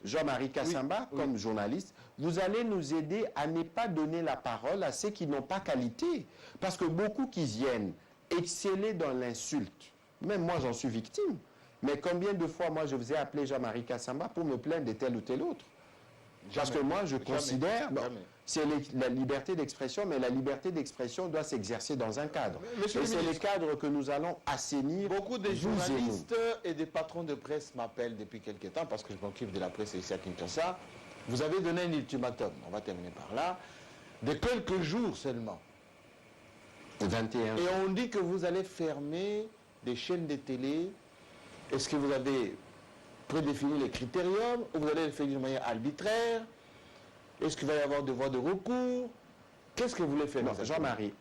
[SPEAKER 1] Jean-Marie Kassamba, comme journaliste, vous allez nous aider à ne pas donner la parole à ceux qui n'ont pas qualité. Parce que beaucoup qui viennent exceller dans l'insulte, même moi j'en suis victime, mais combien de fois moi je vous ai appelé Jean-Marie Kassamba pour me plaindre de tel ou tel autre? Parce que moi je considère... C'est la liberté d'expression, mais la liberté d'expression doit s'exercer dans un cadre. Et c'est le cadre que nous allons assainir.
[SPEAKER 2] Beaucoup de journalistes et des patrons de presse m'appellent depuis quelques temps, parce que je m'occupe de la presse ici à Kinshasa. Vous avez donné un ultimatum, on va terminer par là, de quelques jours seulement.
[SPEAKER 1] 21.
[SPEAKER 2] Et on dit que vous allez fermer des chaînes de télé. Est-ce que vous avez prédéfini les critériums ou vous allez le faire d'une manière arbitraire? Est-ce qu'il va y avoir des voies de recours? Qu'est-ce que vous voulez faire?
[SPEAKER 1] Jean-Marie,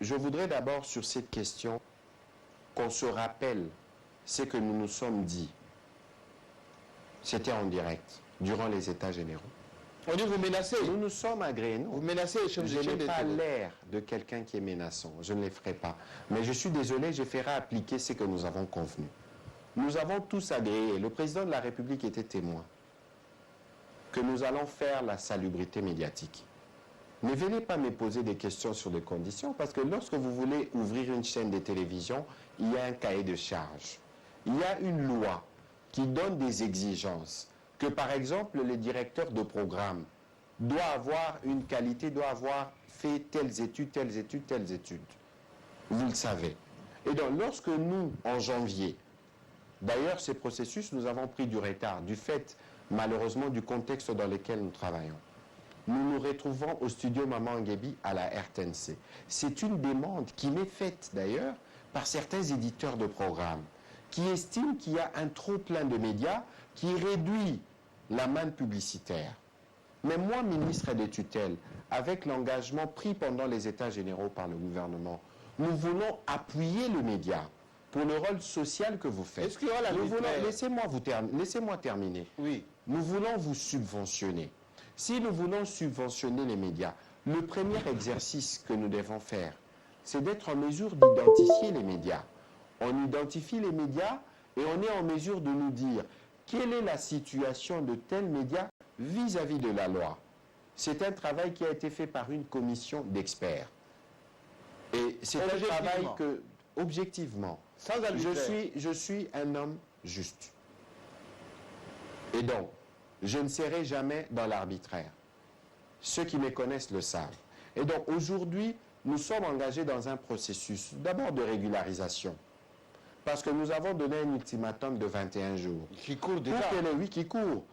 [SPEAKER 1] je voudrais d'abord sur cette question qu'on se rappelle ce que nous nous sommes dit. C'était en direct, durant les États généraux.
[SPEAKER 2] On dit vous menacez.
[SPEAKER 1] Nous nous sommes agréés, non?
[SPEAKER 2] Vous menacez les chefs de
[SPEAKER 1] Je
[SPEAKER 2] chaîne
[SPEAKER 1] n'ai
[SPEAKER 2] de
[SPEAKER 1] pas
[SPEAKER 2] télé.
[SPEAKER 1] l'air de quelqu'un qui est menaçant. Je ne les ferai pas. Mais je suis désolé, je ferai appliquer ce que nous avons convenu. Nous avons tous agréé, le président de la République était témoin, que nous allons faire la salubrité médiatique. Ne venez pas me poser des questions sur les conditions, parce que lorsque vous voulez ouvrir une chaîne de télévision, il y a un cahier de charges. Il y a une loi qui donne des exigences, que par exemple le directeur de programme doit avoir une qualité, doit avoir fait telles études, telles études, telles études. Vous le savez. Et donc lorsque nous, en janvier, d'ailleurs ces processus, nous avons pris du retard, du fait malheureusement du contexte dans lequel nous travaillons. Nous nous retrouvons au studio Maman Nguebi à la RTNC. C'est une demande qui m'est faite d'ailleurs par certains éditeurs de programmes qui estiment qu'il y a un trop plein de médias qui réduit la manne publicitaire. Mais moi, ministre des tutelles, avec l'engagement pris pendant les États généraux par le gouvernement, nous voulons appuyer le média pour le rôle social que vous faites.
[SPEAKER 2] Est-ce qu'il y aura la
[SPEAKER 1] Laissez-moi terminer.
[SPEAKER 2] Oui.
[SPEAKER 1] Nous voulons vous subventionner. Si nous voulons subventionner les médias, le premier exercice que nous devons faire, c'est d'être en mesure d'identifier les médias. On identifie les médias et on est en mesure de nous dire quelle est la situation de tel média vis-à-vis de la loi. C'est un travail qui a été fait par une commission d'experts. Et c'est un travail que, objectivement, je suis un homme juste. Et donc, je ne serai jamais dans l'arbitraire. Ceux qui me connaissent le savent. Et donc, aujourd'hui, nous sommes engagés dans un processus, d'abord de régularisation. Parce que nous avons donné un ultimatum de 21 jours.
[SPEAKER 2] Qui court déjà.
[SPEAKER 1] Oui, qui court.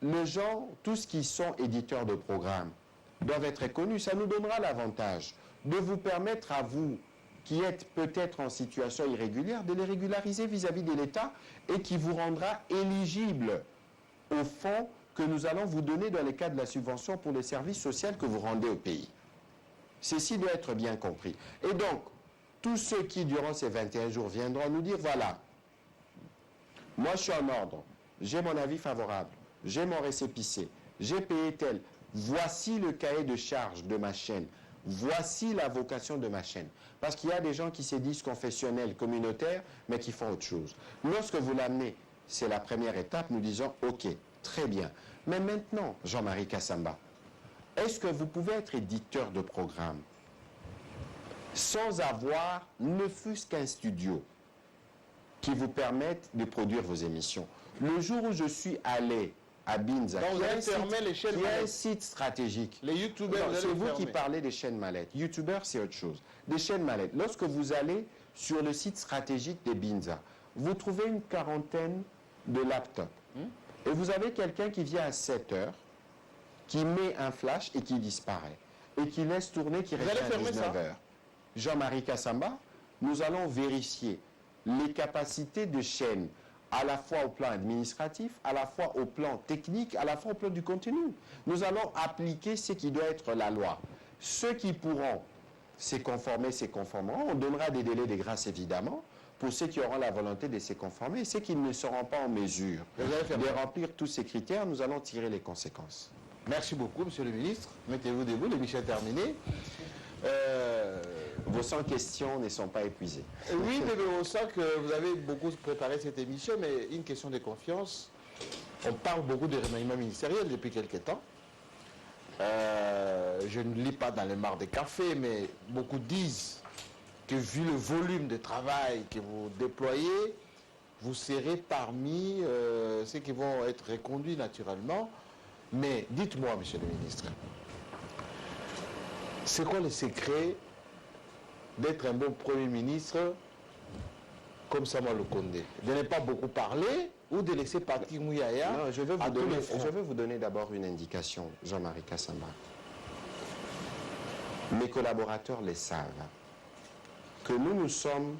[SPEAKER 1] Les gens, tous qui sont éditeurs de programmes, doivent être connus. Ça nous donnera l'avantage de vous permettre à vous, qui êtes peut-être en situation irrégulière, de les régulariser vis-à-vis de l'État et qui vous rendra éligible au fonds que nous allons vous donner dans le cadre de la subvention pour les services sociaux que vous rendez au pays. Ceci doit être bien compris. Et donc, tous ceux qui, durant ces 21 jours, viendront nous dire, voilà, moi je suis en ordre, j'ai mon avis favorable, j'ai mon récépissé, j'ai payé tel, voici le cahier de charge de ma chaîne, voici la vocation de ma chaîne. Parce qu'il y a des gens qui se disent confessionnels, communautaires, mais qui font autre chose. Lorsque vous l'amenez, c'est la première étape, nous disons, ok, très bien. Mais maintenant, Jean-Marie Kassamba, est-ce que vous pouvez être éditeur de programme sans avoir ne fût-ce qu'un studio qui vous permette de produire vos émissions? Le jour où je suis allé à Binza,
[SPEAKER 2] donc,
[SPEAKER 1] qui est un site stratégique.
[SPEAKER 2] Les youtubeurs,
[SPEAKER 1] c'est vous qui parlez des chaînes mallettes. Youtubeurs, c'est autre chose. Des chaînes mallettes. Lorsque vous allez sur le site stratégique des Binza, vous trouvez une quarantaine de laptops. Et vous avez quelqu'un qui vient à 7 heures, qui met un flash et qui disparaît. Et qui laisse tourner, qui reste à 19 heures. Jean-Marie Kassamba, nous allons vérifier les capacités de chaîne à la fois au plan administratif, à la fois au plan technique, à la fois au plan du contenu. Nous allons appliquer ce qui doit être la loi. Ceux qui pourront se conformer, se conformeront. On donnera des délais de grâce, évidemment, pour ceux qui auront la volonté de se conformer. Et ceux qui ne seront pas en mesure de remplir tous ces critères, nous allons tirer les conséquences.
[SPEAKER 2] Merci beaucoup, monsieur le ministre. Mettez-vous debout, l'émission est terminée.
[SPEAKER 1] Vos 100 questions ne sont pas épuisées.
[SPEAKER 2] Oui, mais on sent que vous avez beaucoup préparé cette émission, mais une question de confiance. On parle beaucoup de remaniement ministériel depuis quelques temps. Je ne lis pas dans les mares de café, mais beaucoup disent que vu le volume de travail que vous déployez, vous serez parmi ceux qui vont être reconduits naturellement. Mais dites-moi, monsieur le ministre, C'est quoi le secret d'être un bon Premier ministre comme Sama Lukonde? De ne pas beaucoup parler ou de laisser partir Mouyaya?
[SPEAKER 1] Non, je vais vous donner d'abord une indication, Jean-Marie Kassamba. Mes collaborateurs les savent, que nous sommes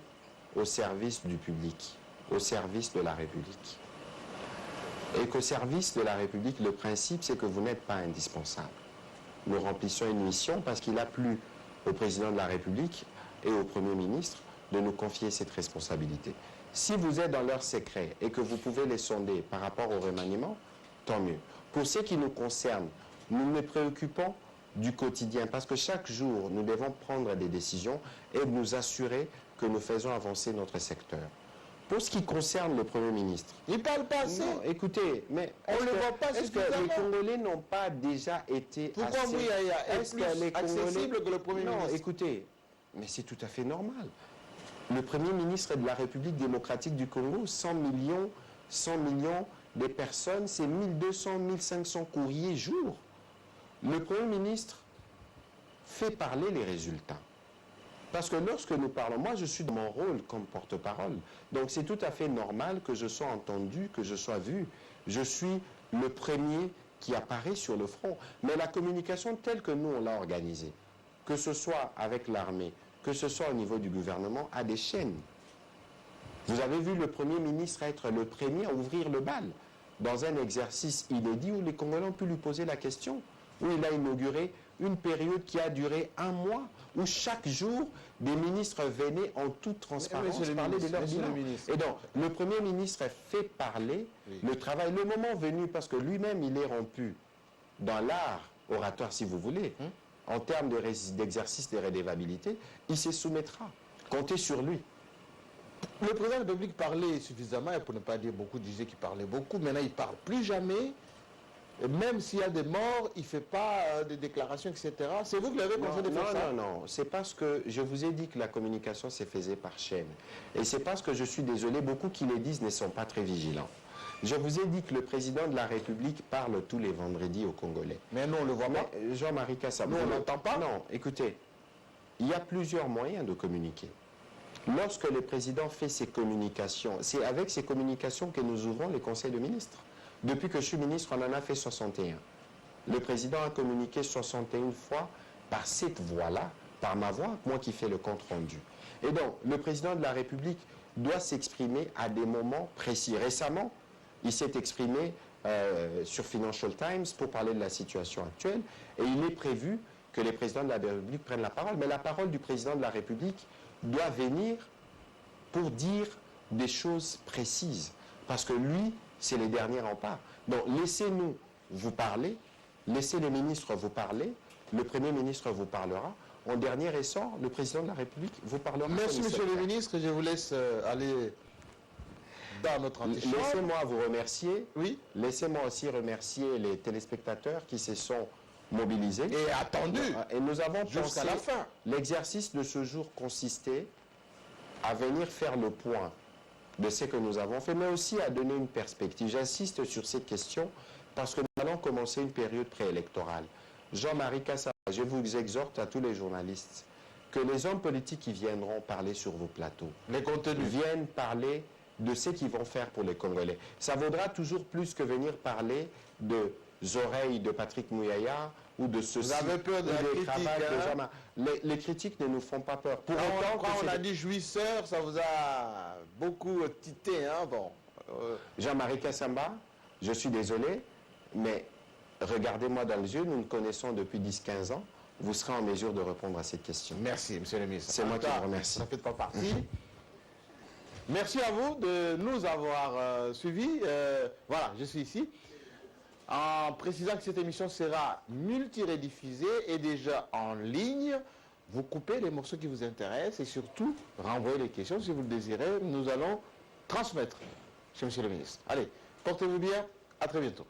[SPEAKER 1] au service du public, au service de la République. Et qu'au service de la République, le principe, c'est que vous n'êtes pas indispensable. Nous remplissons une mission parce qu'il a plu au président de la République et au Premier ministre de nous confier cette responsabilité. Si vous êtes dans leur secret et que vous pouvez les sonder par rapport au remaniement, tant mieux. Pour ce qui nous concerne, nous nous préoccupons du quotidien parce que chaque jour, nous devons prendre des décisions et nous assurer que nous faisons avancer notre secteur. Pour ce qui concerne le Premier ministre,
[SPEAKER 2] il ne parle pas assez.
[SPEAKER 1] Non, écoutez, mais
[SPEAKER 2] on ne le voit pas
[SPEAKER 1] est-ce que les Congolais n'ont pas déjà été
[SPEAKER 2] Pourquoi
[SPEAKER 1] assez...
[SPEAKER 2] Mouyaya est plus accessible que le Premier ministre?
[SPEAKER 1] Non, écoutez, mais c'est tout à fait normal. Le Premier ministre de la République démocratique du Congo, 100 millions de personnes, c'est 1200, 1500 courriers jour. Le Premier ministre fait parler les résultats. Parce que lorsque nous parlons, moi je suis dans mon rôle comme porte-parole. Donc c'est tout à fait normal que je sois entendu, que je sois vu. Je suis le premier qui apparaît sur le front. Mais la communication telle que nous on l'a organisée, que ce soit avec l'armée, que ce soit au niveau du gouvernement, a des chaînes. Vous avez vu le Premier ministre être le premier à ouvrir le bal dans un exercice inédit où les Congolais ont pu lui poser la question, où il a inauguré une période qui a duré 1 mois, où chaque jour, des ministres venaient en toute transparence parler de leur bilan. Et donc, le Premier ministre fait parler le travail, le moment venu, parce que lui-même, il est rompu dans l'art oratoire, si vous voulez, en termes d'exercice de redevabilité, il se soumettra. Comptez sur lui.
[SPEAKER 2] Le président de la République parlait suffisamment, et pour ne pas dire beaucoup, disait qu'il parlait beaucoup. Maintenant, il ne parle plus jamais. Et même s'il y a des morts, il ne fait pas de déclarations, etc. C'est vous qui l'avez conseillé de faire ça?
[SPEAKER 1] Non. C'est parce que je vous ai dit que la communication se faisait par chaîne. Et c'est parce que je suis désolé, beaucoup qui les disent ne sont pas très vigilants. Je vous ai dit que le président de la République parle tous les vendredis aux Congolais.
[SPEAKER 2] Mais nous, on ne le voit pas.
[SPEAKER 1] Jean-Marie Kassamba,
[SPEAKER 2] on ne l'entend pas?
[SPEAKER 1] Non, écoutez, il y a plusieurs moyens de communiquer. Lorsque le président fait ses communications, c'est avec ces communications que nous ouvrons les conseils de ministres. Depuis que je suis ministre, on en a fait 61. Le président a communiqué 61 fois par cette voie-là, par ma voix, moi qui fais le compte rendu. Et donc, le président de la République doit s'exprimer à des moments précis. Récemment, il s'est exprimé sur Financial Times pour parler de la situation actuelle et il est prévu que les présidents de la République prennent la parole. Mais la parole du président de la République doit venir pour dire des choses précises. Parce que lui, c'est les derniers remparts. Donc, laissez-nous vous parler, laissez les ministres vous parler, le Premier ministre vous parlera. En dernier ressort, le président de la République vous parlera.
[SPEAKER 2] Merci, monsieur le ministre. Je vous laisse aller dans notre antichambre.
[SPEAKER 1] Laissez-moi vous remercier.
[SPEAKER 2] Oui.
[SPEAKER 1] Laissez-moi aussi remercier les téléspectateurs qui se sont mobilisés.
[SPEAKER 2] Et attendus.
[SPEAKER 1] Et nous avons
[SPEAKER 2] jusqu'à la fin.
[SPEAKER 1] L'exercice de ce jour consistait à venir faire le point de ce que nous avons fait, mais aussi à donner une perspective. J'insiste sur cette question parce que nous allons commencer une période préélectorale. Jean-Marie Kassamba, je vous exhorte à tous les journalistes que les hommes politiques qui viendront parler sur vos plateaux,
[SPEAKER 2] les contenus,
[SPEAKER 1] viennent parler de ce qu'ils vont faire pour les Congolais. Ça vaudra toujours plus que venir parler de oreilles de Patrick Mouyaya ou de ceci.
[SPEAKER 2] Vous avez peur de la critique, hein?
[SPEAKER 1] Les critiques ne nous font pas peur.
[SPEAKER 2] Pour autant, quand on a dit jouisseur, ça vous a beaucoup tité, hein? Bon.
[SPEAKER 1] Jean-Marie Kassamba, je suis désolé, mais regardez-moi dans les yeux, nous nous connaissons depuis 10-15 ans. Vous serez en mesure de répondre à cette question.
[SPEAKER 2] Merci, monsieur le ministre.
[SPEAKER 1] C'est moi qui vous remercie.
[SPEAKER 2] Ça ne fait pas partie. Merci à vous de nous avoir suivis. Voilà, je suis ici. En précisant que cette émission sera multi-rediffusée et déjà en ligne, vous coupez les morceaux qui vous intéressent et surtout renvoyez les questions si vous le désirez. Nous allons transmettre chez monsieur le ministre. Allez, portez-vous bien, à très bientôt.